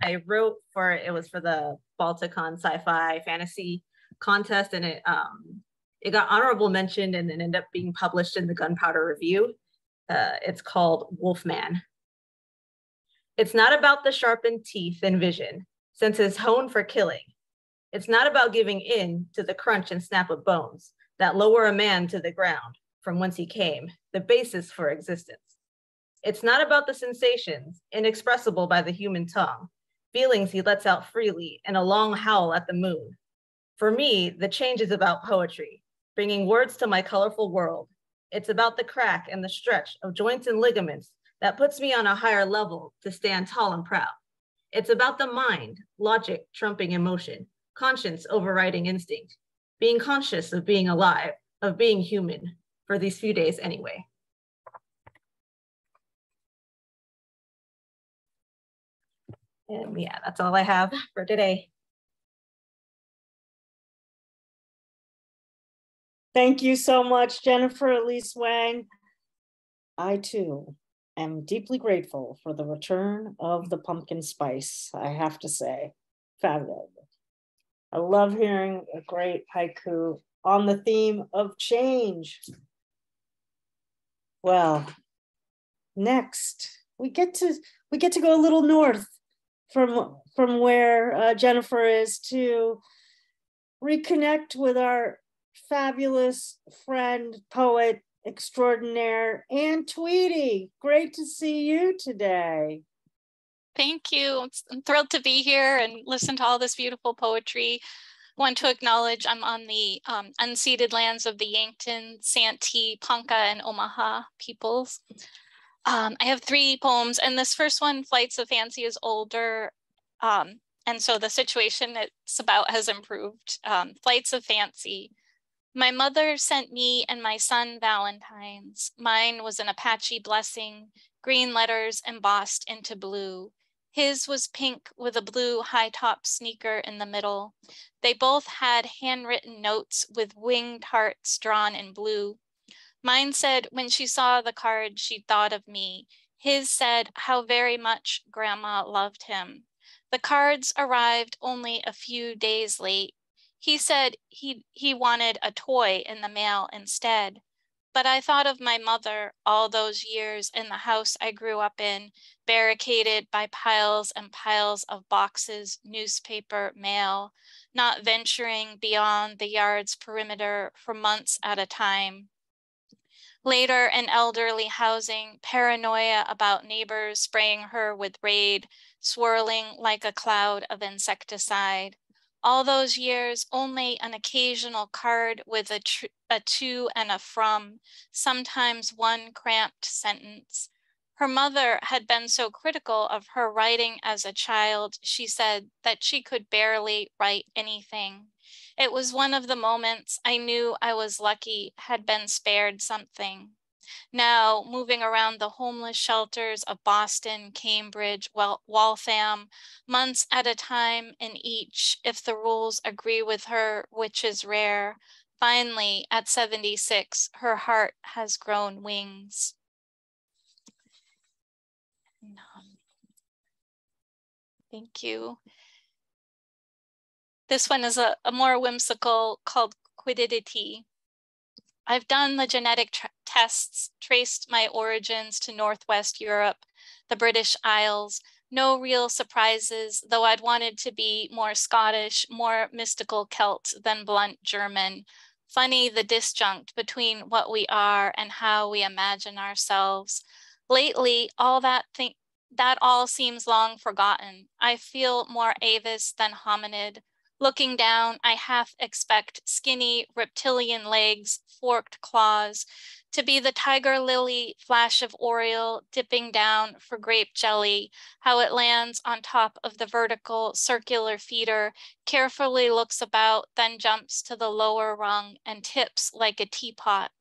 I wrote it was for the Balticon Sci-Fi Fantasy Contest, and it got honorable mention and then ended up being published in the Gunpowder Review. It's called Wolfman. It's not about the sharpened teeth and vision, senses honed for killing. It's not about giving in to the crunch and snap of bones that lower a man to the ground from whence he came, the basis for existence. It's not about the sensations inexpressible by the human tongue, feelings he lets out freely in a long howl at the moon. For me, the change is about poetry, bringing words to my colorful world. It's about the crack and the stretch of joints and ligaments that puts me on a higher level to stand tall and proud. It's about the mind, logic trumping emotion, conscience overriding instinct, being conscious of being alive, of being human, for these few days anyway. And yeah, that's all I have for today. Thank you so much, Jennifer Elise Wang. I too am deeply grateful for the return of the pumpkin spice, I have to say. Fabulous. I love hearing a great haiku on the theme of change. Well, next we get to go a little north from where Jennifer is to reconnect with our fabulous friend, poet extraordinaire, Ann Tweedy. Great to see you today. Thank you. I'm thrilled to be here and listen to all this beautiful poetry. Want to acknowledge I'm on the unceded lands of the Yankton, Santee, Ponca, and Omaha peoples. I have 3 poems, and this first one, Flights of Fancy, is older, and so the situation it's about has improved. Flights of Fancy. My mother sent me and my son Valentines. Mine was an Apache blessing, green letters embossed into blue. His was pink with a blue high-top sneaker in the middle. They both had handwritten notes with winged hearts drawn in blue. Mine said, when she saw the card, she thought of me. His said, how very much Grandma loved him. The cards arrived only a few days late. He said he wanted a toy in the mail instead. But I thought of my mother all those years in the house I grew up in, barricaded by piles and piles of boxes, newspaper, mail, not venturing beyond the yard's perimeter for months at a time. Later in elderly housing, paranoia about neighbors spraying her with Raid, swirling like a cloud of insecticide. All those years, only an occasional card with a to and a from, sometimes one cramped sentence. Her mother had been so critical of her writing as a child, she said, that she could barely write anything. It was one of the moments I knew I was lucky, had been spared something. Now, moving around the homeless shelters of Boston, Cambridge, Waltham, months at a time in each, if the rules agree with her, which is rare. Finally, at 76, her heart has grown wings. Thank you. This one is a more whimsical, called Quiddity. I've done the genetic tests, traced my origins to Northwest Europe, the British Isles. No real surprises, though I'd wanted to be more Scottish, more mystical Celt than blunt German. Funny the disjunct between what we are and how we imagine ourselves. Lately, that all seems long forgotten. I feel more avis than hominid. Looking down, I half expect skinny reptilian legs, forked claws, to be the tiger lily flash of Oriole dipping down for grape jelly, how it lands on top of the vertical circular feeder, carefully looks about, then jumps to the lower rung and tips like a teapot.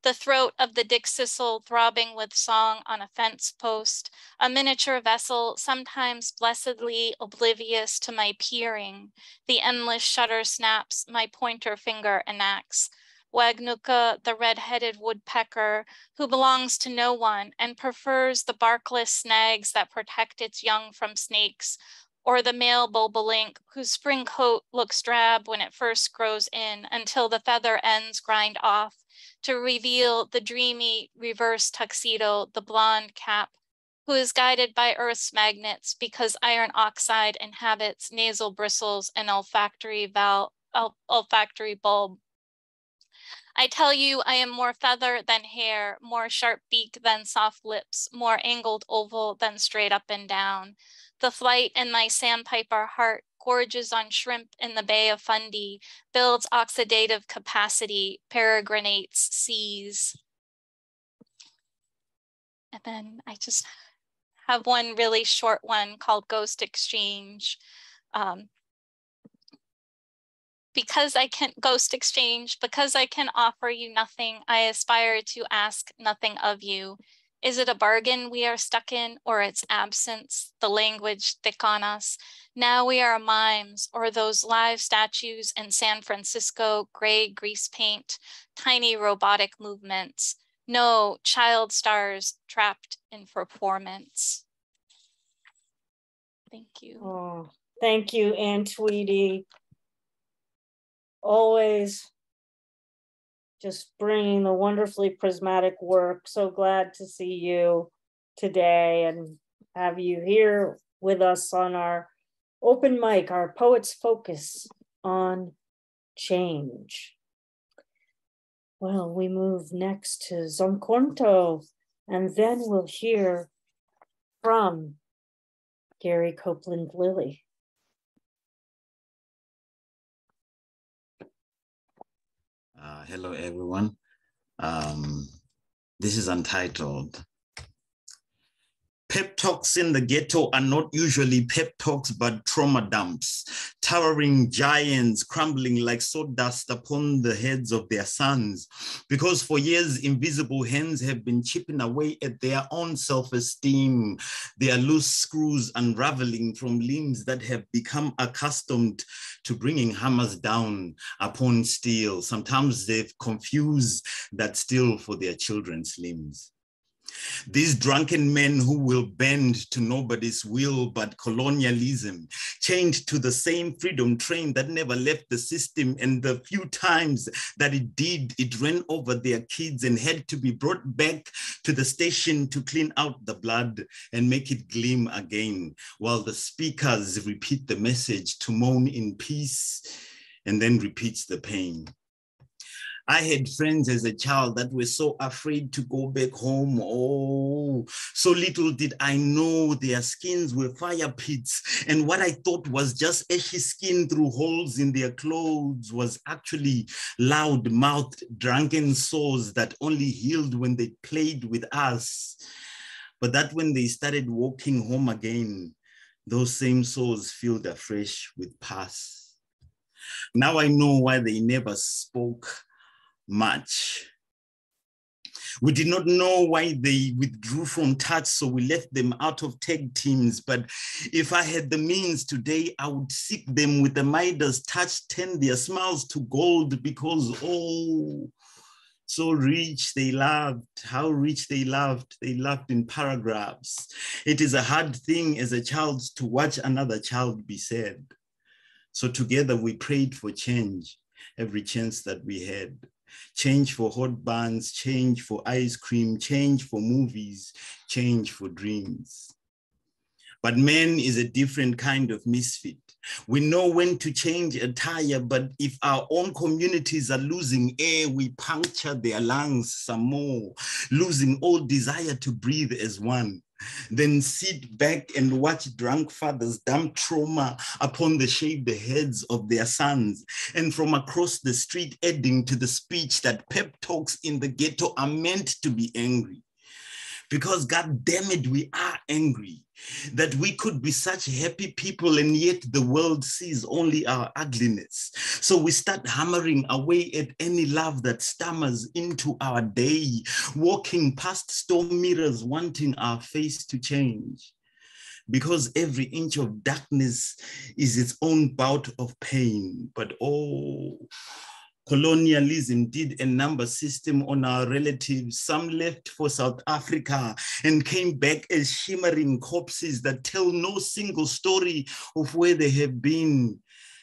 The throat of the dickcissel throbbing with song on a fence post, a miniature vessel sometimes blessedly oblivious to my peering, the endless shutter snaps my pointer finger enacts. Wagnuka, the red-headed woodpecker, who belongs to no one and prefers the barkless snags that protect its young from snakes, or the male bobolink, whose spring coat looks drab when it first grows in until the feather ends grind off, to reveal the dreamy reverse tuxedo, the blonde cap, who is guided by Earth's magnets because iron oxide inhabits nasal bristles and olfactory bulb. I tell you, I am more feather than hair, more sharp beak than soft lips, more angled oval than straight up and down. The flight in my sandpiper heart gorges on shrimp in the Bay of Fundy, builds oxidative capacity, peregrinates seas. And then I just have one really short one called Ghost Exchange. Because I can offer you nothing, I aspire to ask nothing of you. Is it a bargain we are stuck in, or its absence, the language thick on us? Now we are mimes, or those live statues in San Francisco, gray grease paint, tiny robotic movements. no child stars trapped in performance. Thank you. Oh, thank you, Ann Tweedy. Always just bringing the wonderfully prismatic work. So glad to see you today and have you here with us on our open mic, our Poets Focus on Change. Well, we move next to Zumkornto, and then we'll hear from Gary Copeland Lilly. Hello, everyone. This is untitled. Pep talks in the ghetto are not usually pep talks, but trauma dumps, towering giants crumbling like sawdust upon the heads of their sons. Because for years, invisible hands have been chipping away at their own self-esteem, their loose screws unraveling from limbs that have become accustomed to bringing hammers down upon steel. Sometimes they've confused that steel for their children's limbs. These drunken men who will bend to nobody's will but colonialism, chained to the same freedom train that never left the system, and the few times that it did, it ran over their kids and had to be brought back to the station to clean out the blood and make it gleam again, while the speakers repeat the message to moan in peace and then repeats the pain. I had friends as a child that were so afraid to go back home. Oh, so little did I know their skins were fire pits. And what I thought was just ashy skin through holes in their clothes was actually loud-mouthed, drunken sores that only healed when they played with us. But that when they started walking home again, those same sores filled afresh with pus. Now I know why they never spoke much. We did not know why they withdrew from touch, so we left them out of tag teams. But if I had the means today, I would seek them with a Midas touch, turn their smiles to gold, because oh, so rich they loved, how rich they loved in paragraphs. It is a hard thing as a child to watch another child be sad. So together we prayed for change, every chance that we had. Change for hot buns, change for ice cream, change for movies, change for dreams. But man is a different kind of misfit. We know when to change a tire, but if our own communities are losing air, we puncture their lungs some more, losing all desire to breathe as one. Then sit back and watch drunk fathers dump trauma upon the shaved heads of their sons. And from across the street, adding to the speech that pep talks in the ghetto are meant to be angry. Because God damn it, we are angry that we could be such happy people and yet the world sees only our ugliness. So we start hammering away at any love that stammers into our day, walking past storm mirrors, wanting our face to change. Because every inch of darkness is its own bout of pain. But oh, colonialism did a number system on our relatives. Some left for South Africa and came back as shimmering corpses that tell no single story of where they have been.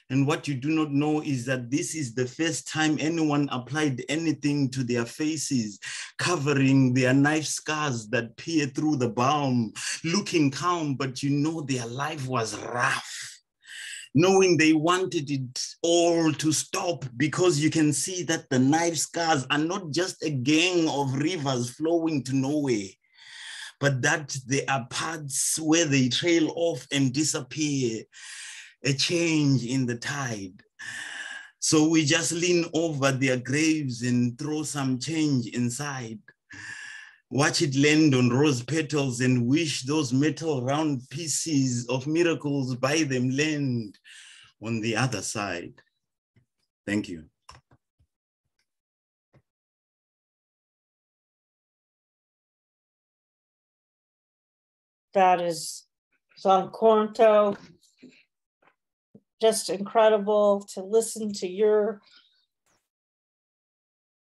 And what you do not know is that this is the first time anyone applied anything to their faces, covering their knife scars that peer through the balm, looking calm, but you know their life was rough. Knowing they wanted it all to stop, because you can see that the knife scars are not just a gang of rivers flowing to nowhere, but that there are paths where they trail off and disappear, a change in the tide. So we just lean over their graves and throw some change inside. Watch it land on rose petals and wish those metal round pieces of miracles by them land on the other side. Thank you. That is Zumkornto. Just incredible to listen to your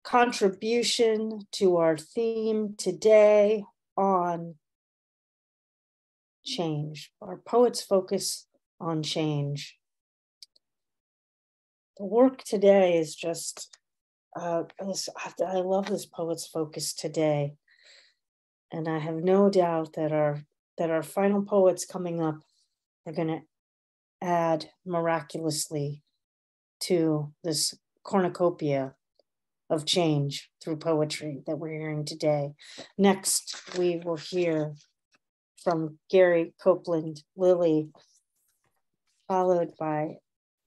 contribution to our theme today on change. Our poets focus on change. The work today is just, I love this poets focus today. And I have no doubt that our final poets coming up are going to add miraculously to this cornucopia of change through poetry that we're hearing today. Next, we will hear from Gary Copeland Lilly, followed by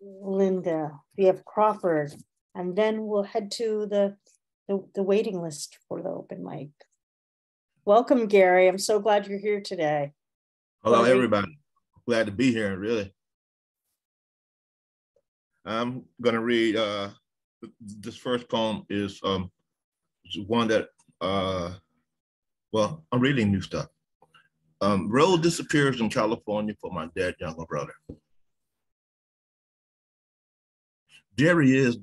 Linda V.F. Crawford, and then we'll head to the waiting list for the open mic. Welcome, Gary. I'm so glad you're here today. Hello, everybody. Glad to be here, really. I'm going to read, this first poem is one that, well, I'm reading new stuff. Road disappears in California for my dead younger brother. There he is,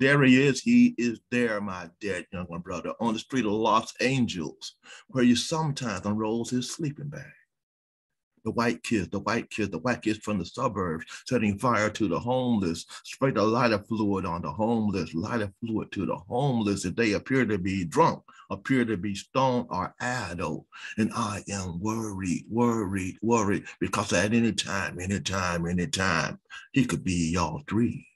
he is there, my dead younger brother, on the street of Los Angeles, where you sometimes unrolls his sleeping bag. The white kids from the suburbs, setting fire to the homeless, spray the lighter fluid on the homeless, lighter fluid to the homeless, if they appear to be drunk, appear to be stoned or idle. And I am worried, because at any time, he could be y'all three.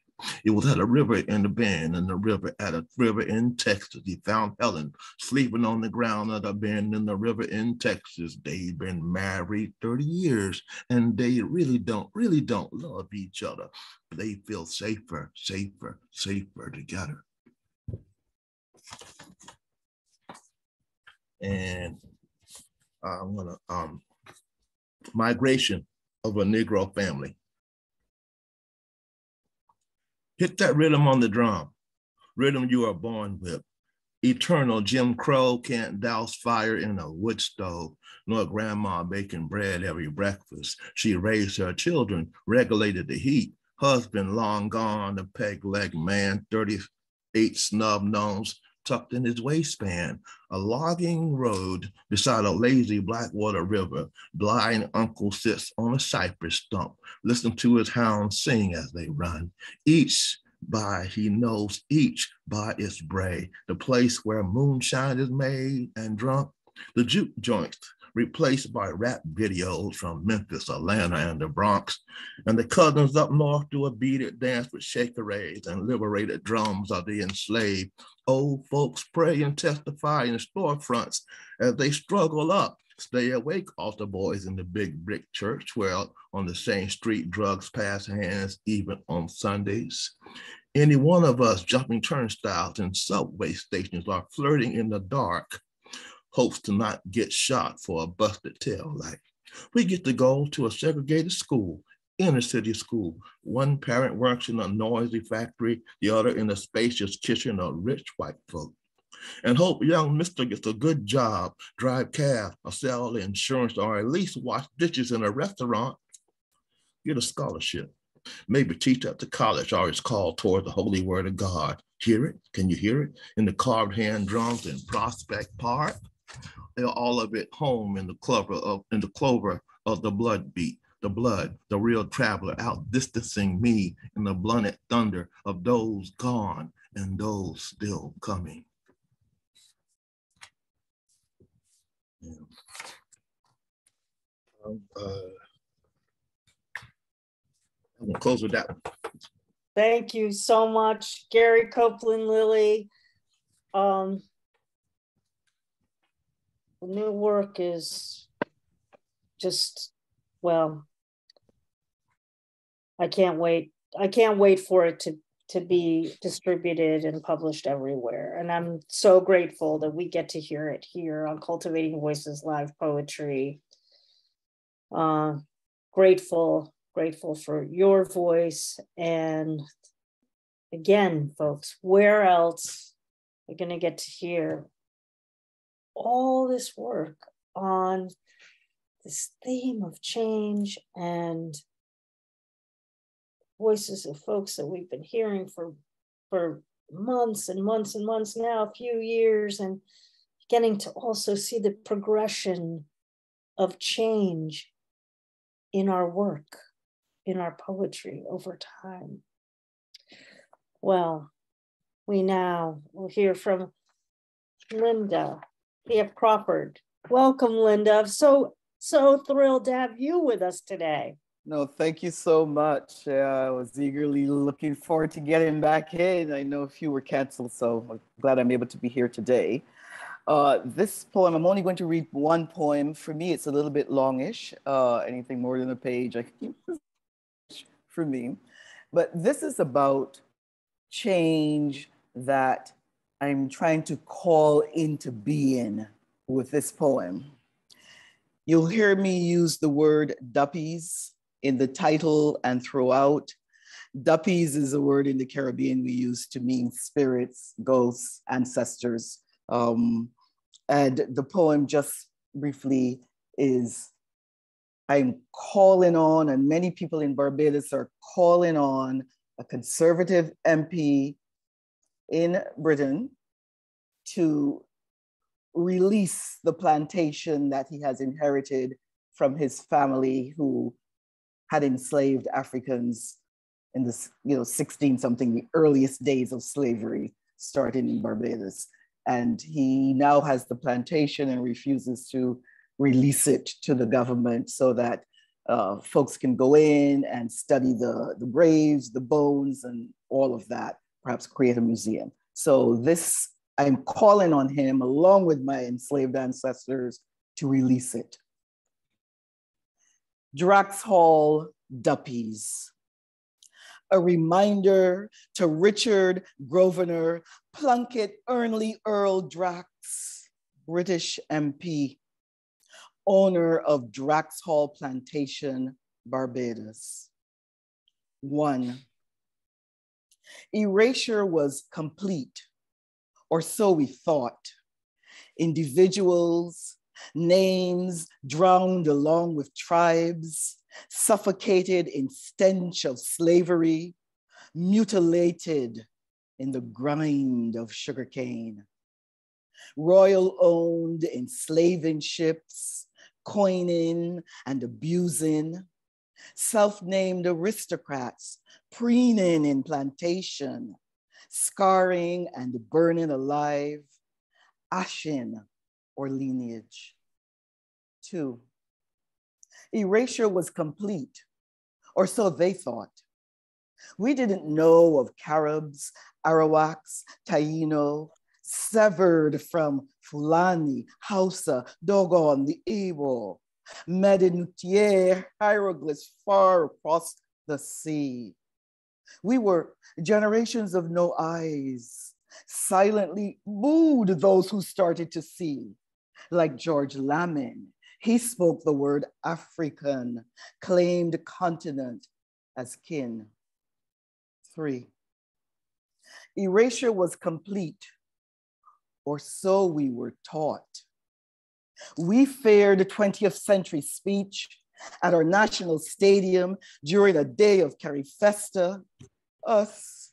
It was at a river in the bend, and at a river in Texas. He found Helen sleeping on the ground at a bend in the river in Texas. They've been married 30 years, and they really don't love each other. They feel safer together. And I'm gonna, migration of a Negro family. Hit that rhythm on the drum, rhythm you are born with. Eternal Jim Crow can't douse fire in a wood stove, nor grandma baking bread every breakfast. She raised her children, regulated the heat. Husband long gone, the peg-leg man, 38 snub nose tucked in his waistband. A logging road beside a lazy Blackwater river. Blind uncle sits on a cypress stump, listen to his hounds sing as they run. Each by its bray, the place where moonshine is made and drunk. The juke joints replaced by rap videos from Memphis, Atlanta, and the Bronx. And the cousins up north do a beaded dance with shakerettes and liberated drums of the enslaved. Old folks pray and testify in storefronts as they struggle up. Stay awake, altar boys in the big brick church, where on the same street drugs pass hands even on Sundays. Any one of us jumping turnstiles in subway stations or flirting in the dark hopes to not get shot for a busted tail light. We get to go to a segregated school, inner city school. One parent works in a noisy factory, the other in a spacious kitchen of rich white folk. And hope young mister gets a good job, drive cab, or sell insurance, or at least wash dishes in a restaurant, get a scholarship. Maybe teach at the college, or it's called toward the holy word of God. Hear it? Can you hear it? In the carved hand drums in Prospect Park. All of it home in the clover of the blood beat, the blood, the real traveler outdistancing me in the blunted thunder of those gone and those still coming. Yeah. I'm gonna close with that one. Thank you so much, Gary Copeland Lilly. The new work is just, well, I can't wait. I can't wait for it to be distributed and published everywhere. And I'm so grateful that we get to hear it here on Cultivating Voices Live Poetry. Grateful for your voice. And again, folks, where else are we going to get to hear all this work on this theme of change and voices of folks that we've been hearing for months and months and months now, a few years, and getting to also see the progression of change in our work, in our poetry over time. Well, we now will hear from Linda P.F. Crawford. Welcome, Linda. I'm so thrilled to have you with us today. No, thank you so much. I was eagerly looking forward to getting back in. I know a few were canceled, so I'm glad I'm able to be here today. This poem, I'm only going to read one poem. For me, it's a little bit longish. Anything more than a page, I think, for me. But this is about change that I'm trying to call into being with this poem. You'll hear me use the word duppies in the title and throughout. Duppies is a word in the Caribbean we use to mean spirits, ghosts, ancestors. And the poem just briefly is, I'm calling on, and many people in Barbados are calling on a conservative MP in Britain to release the plantation that he has inherited from his family, who had enslaved Africans in the 16 something, the earliest days of slavery starting in Barbados. And he now has the plantation and refuses to release it to the government so that folks can go in and study the graves, the bones, and all of that, perhaps create a museum. So this, I'm calling on him, along with my enslaved ancestors, to release it. Draxhall Duppies. A reminder to Richard Grosvenor Plunkett Ernley Earl Drax, British MP, owner of Draxhall Plantation, Barbados. 1. Erasure was complete, or so we thought. Individuals, names drowned along with tribes, suffocated in stench of slavery, mutilated in the grind of sugarcane. Royal-owned enslaving ships, coining and abusing, self-named aristocrats preening in plantation, scarring and burning alive, ashen or lineage. 2. Erasure was complete, or so they thought. We didn't know of Caribs, Arawaks, Taino, severed from Fulani, Hausa, Dogon, the Igbo, Medinutier hieroglyphs far across the sea. We were generations of no eyes, silently booed those who started to see. Like George Lamin, he spoke the word African, claimed continent as kin. 3. Erasure was complete, or so we were taught. We feared the 20th century speech at our national stadium during a day of Carifesta. Us,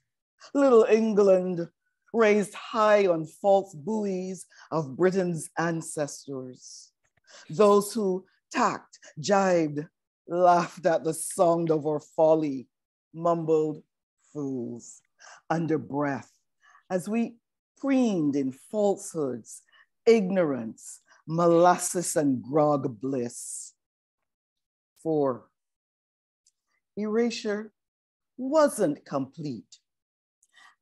little England, raised high on false buoys of Britain's ancestors. Those who tacked, jibed, laughed at the sound of our folly, mumbled fools under breath as we preened in falsehoods, ignorance, molasses and grog bliss. 4. Erasure wasn't complete,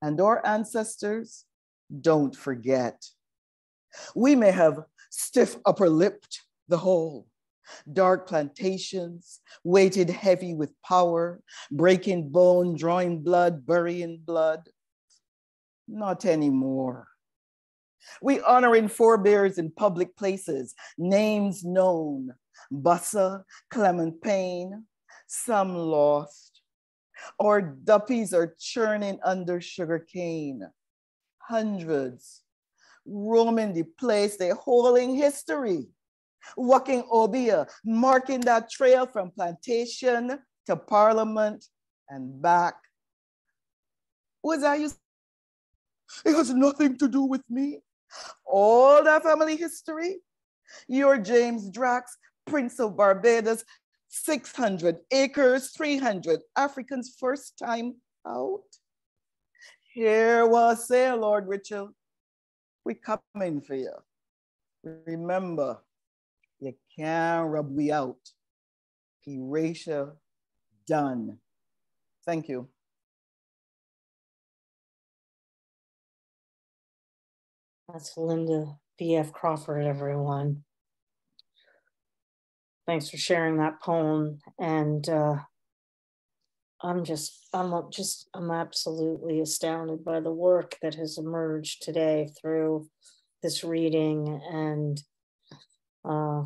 and our ancestors don't forget. We may have stiff upper lipped the whole, dark plantations, weighted heavy with power, breaking bone, drawing blood, burying blood. Not anymore. We honoring forebears in public places, names known, Bussa, Clement Payne, some lost. Our duppies are churning under sugar cane. Hundreds roaming the place, they're holding history. Walking Obia, marking that trail from plantation to parliament and back. Was I used It has nothing to do with me. All that family history, you're James Drax, Prince of Barbados, 600 acres, 300 Africans first time out. Here was say, Lord Richard, we coming for you. Remember, you can't rub we out. Erasure done. Thank you. That's Linda B.F. Crawford, everyone. Thanks for sharing that poem. And I'm absolutely astounded by the work that has emerged today through this reading. And I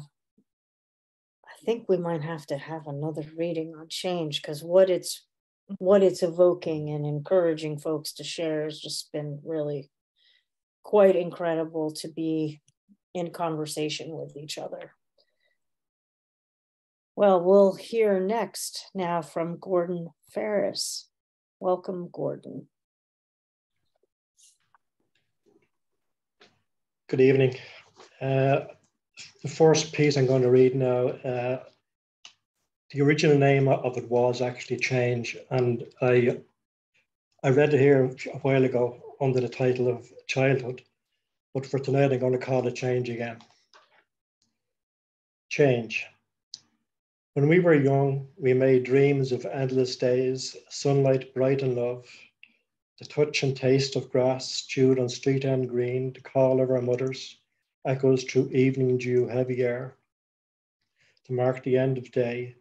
think we might have to have another reading on change, because what it's evoking and encouraging folks to share has just been really quite incredible to be in conversation with each other. Well, we'll hear next now from Gordon Ferris. Welcome, Gordon. Good evening. The first piece I'm going to read now, the original name of it was actually Change, and I read it here a while ago under the title of Childhood, but for tonight I'm going to call it Change again. Change. When we were young, we made dreams of endless days, sunlight bright and love, the touch and taste of grass stewed on street end green, the call of our mothers echoes through evening dew heavy air, to mark the end of day,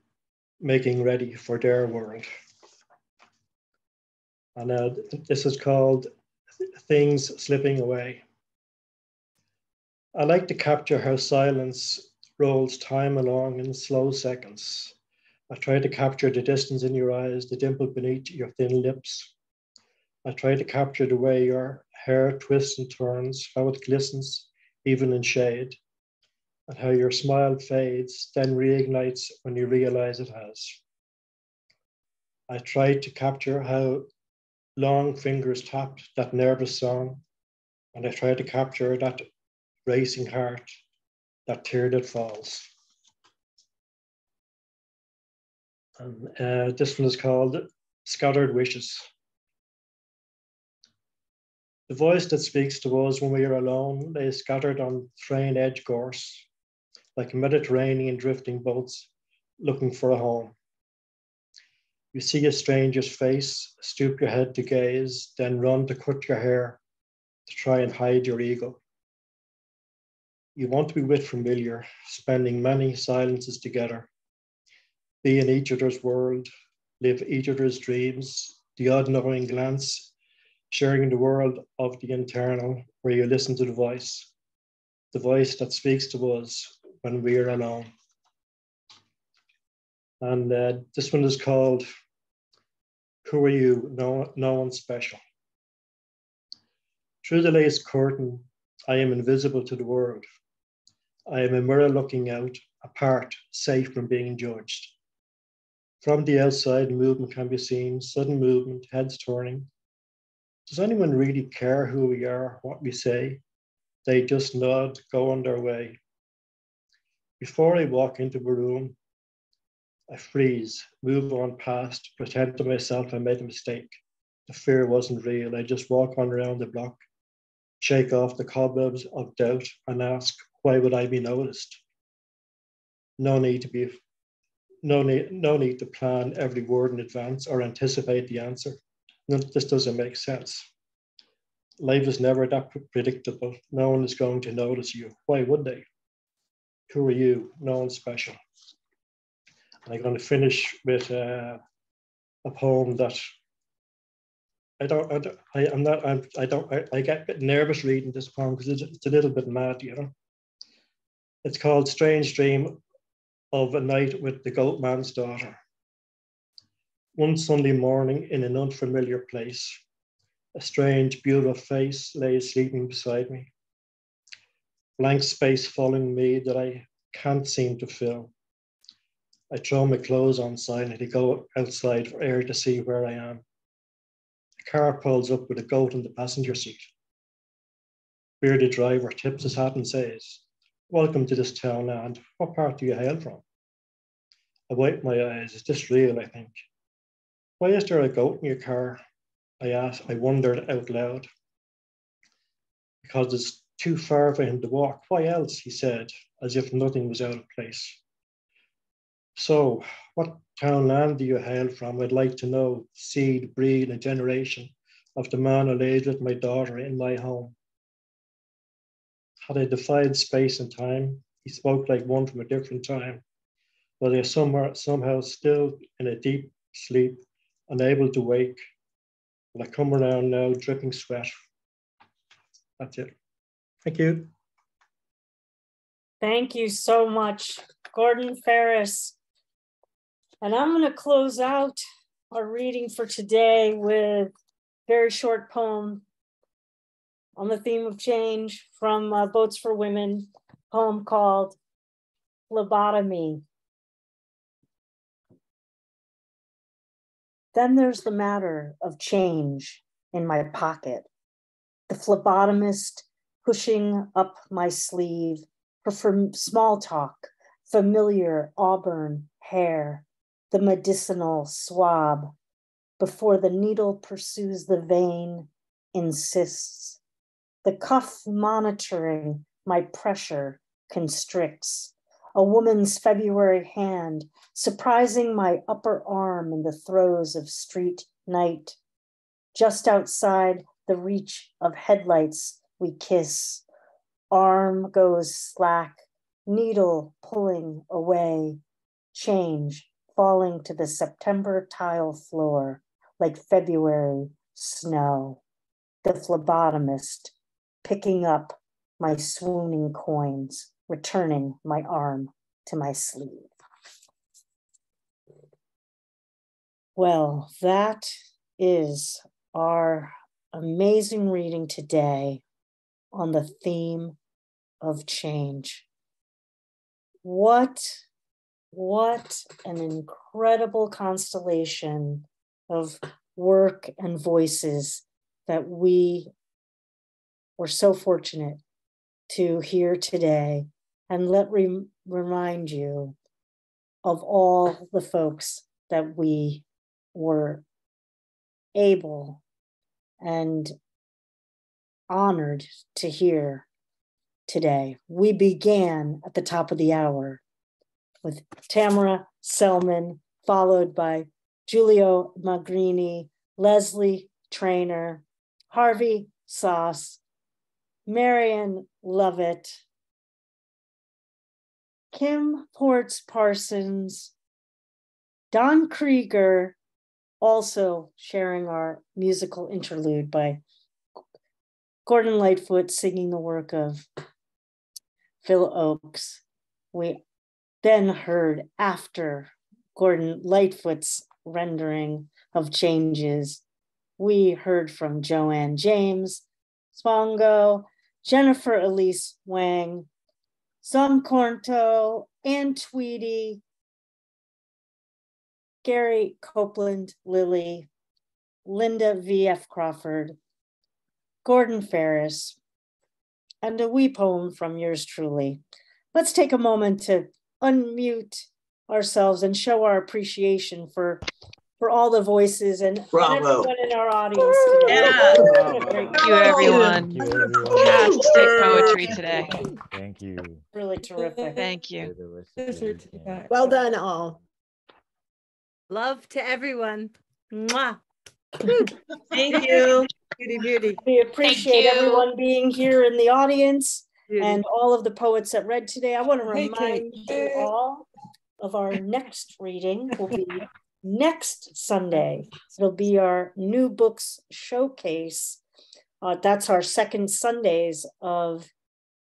making ready for their world. And this is called Things Slipping Away. I like to capture how silence rolls time along in slow seconds. I try to capture the distance in your eyes, the dimple beneath your thin lips. I try to capture the way your hair twists and turns, how it glistens even in shade, and how your smile fades, then reignites when you realize it has. I try to capture how long fingers tapped that nervous song, and I try to capture that racing heart, that tear that falls. And this one is called Scattered Wishes. The voice that speaks to us when we are alone lays scattered on train edge gorse, like Mediterranean drifting boats looking for a home. You see a stranger's face, stoop your head to gaze, then run to cut your hair to try and hide your ego. You want to be with familiar, spending many silences together, be in each other's world, live each other's dreams, the odd knowing glance, sharing the world of the internal, where you listen to the voice that speaks to us when we are alone. And this one is called Who Are You? No One Special. Through the lace curtain, I am invisible to the world. I am a mirror looking out, apart, safe from being judged. From the outside, movement can be seen, sudden movement, heads turning. Does anyone really care who we are, what we say? They just nod, go on their way. Before I walk into a room, I freeze, move on past, pretend to myself I made a mistake. The fear wasn't real. I just walk on around the block, shake off the cobwebs of doubt and ask, why would I be noticed? No need to plan every word in advance or anticipate the answer. No, this doesn't make sense. Life is never that predictable. No one is going to notice you. Why would they? Who are you? No one special. And I'm going to finish with a poem that I get a bit nervous reading this poem because it's a little bit mad, you know. It's called Strange Dream of a Night with the Goat Man's Daughter. One Sunday morning in an unfamiliar place, a strange, beautiful face lay sleeping beside me. Blank space following me that I can't seem to fill. I throw my clothes on silently, go outside for air to see where I am. A car pulls up with a goat in the passenger seat. Bearded driver tips his hat and says, "Welcome to this town, and what part do you hail from?" I wipe my eyes. Is this real, I think? Why is there a goat in your car? I wondered out loud. Because it's too far for him to walk. Why else, he said, as if nothing was out of place. So, what townland do you hail from? I'd like to know, seed, breed, and generation of the man who lays with my daughter in my home. Had I defied space and time, he spoke like one from a different time. Was I somehow still in a deep sleep, unable to wake? Will I come around now, dripping sweat? That's it. Thank you. Thank you so much, Gordon Ferris. And I'm going to close out our reading for today with a very short poem on the theme of change from Boats for Women, a poem called Phlebotomy. Then there's the matter of change in my pocket. The phlebotomist pushing up my sleeve for small talk, familiar auburn hair, the medicinal swab before the needle pursues the vein, insists. The cuff monitoring my pressure constricts. A woman's February hand surprising my upper arm in the throes of street night. Just outside the reach of headlights, we kiss. Arm goes slack, needle pulling away. Change falling to the September tile floor like February snow. The phlebotomist picking up my swooning coins, returning my arm to my sleeve. Well, that is our amazing reading today on the theme of change. What an incredible constellation of work and voices that we were so fortunate to hear today. And let me remind you of all the folks that we were able and honored to hear today. We began at the top of the hour with Tamara Selman, followed by Giulio Magrini, Leslie Trainer, Harvey Sauce, Marian Lovett, Kim Ports Parsons, Don Krieger, also sharing our musical interlude by Gordon Lightfoot singing the work of Phil Oakes. We then heard, after Gordon Lightfoot's rendering of Changes, we heard from Joanne James, Spongo, Jennifer Elise Wang, Zom Cornto, Ann Tweedy, Gary Copeland Lilly, Linda V.F. Crawford, Gordon Ferris, and a wee poem from yours truly. Let's take a moment to unmute ourselves and show our appreciation for all the voices and everyone in our audience today. Yeah. Thank you, everyone. Thank you, everyone. Fantastic poetry today. Thank you. Really terrific. Thank you. Well done, all. Love to everyone. Mwah. Thank you. Beauty, beauty. We appreciate Thank you. everyone being here in the audience Beauty. and all of the poets that read today. I want to Hey, remind Kate. you all of our next reading will be next Sunday. It'll be our new books showcase. That's our second Sundays of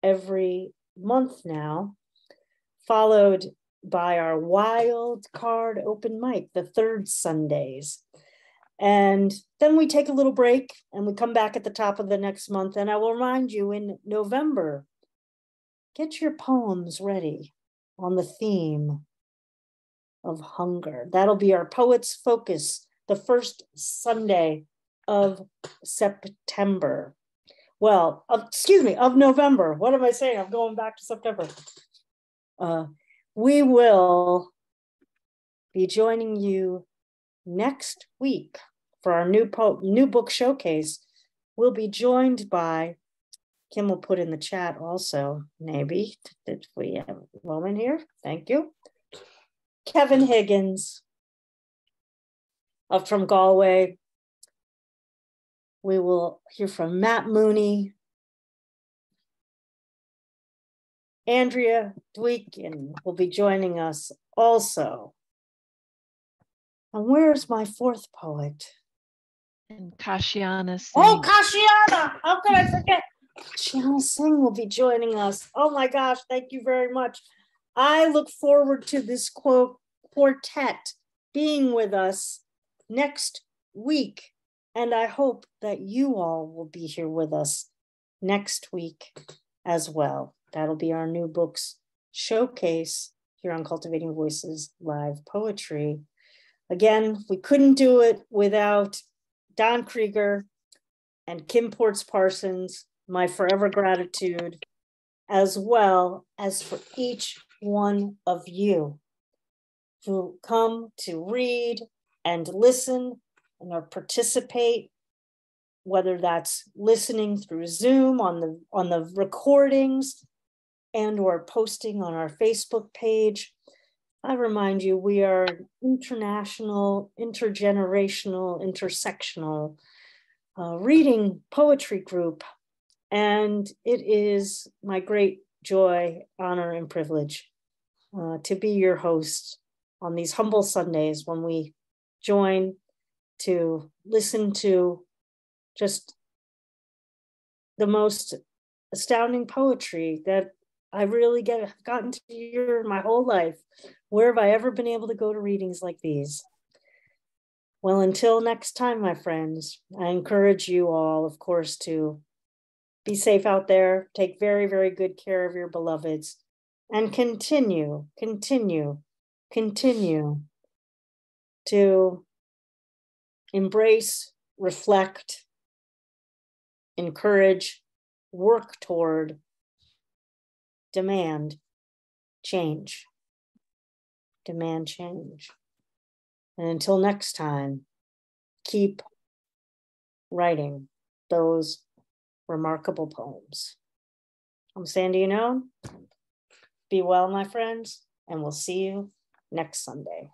every month now, followed by our wild card open mic, the third Sundays. And then we take a little break and we come back at the top of the next month. And I will remind you, in November, get your poems ready on the theme of hunger. That'll be our Poets Focus, the first Sunday of September. well, excuse me, of November. What am I saying? I'm going back to September. We will be joining you next week for our new book showcase. We'll be joined by, Kim will put in the chat also, maybe, if we have a moment here. Thank you. Kevin Higgins from Galway. We will hear from Matt Mooney, Andrea Dweekin will be joining us also. And where's my fourth poet? And Kashiana Singh. Oh, Kashiana! How could I forget? Kashiana Singh will be joining us. Oh my gosh, thank you very much. I look forward to this quartet being with us next week. And I hope that you all will be here with us next week as well. That'll be our new books showcase here on Cultivating Voices Live Poetry. Again, we couldn't do it without Don Krieger and Kim Ports Parsons, my forever gratitude, as well as for each one of you who come to read and listen and or participate, whether that's listening through Zoom on the recordings and or posting on our Facebook page. I remind you, we are an international, intergenerational, intersectional reading poetry group. And it is my great joy, honor, and privilege to be your host on these humble Sundays when we join to listen to just the most astounding poetry that I really gotten to hear my whole life. Where have I ever been able to go to readings like these? Well, until next time, my friends, I encourage you all, of course, to be safe out there, take very, very good care of your beloveds, and continue to embrace, reflect, encourage, work toward, demand change. Demand change. And until next time, keep writing those remarkable poems. I'm Sandy Yanone. Be well, my friends, and we'll see you next Sunday.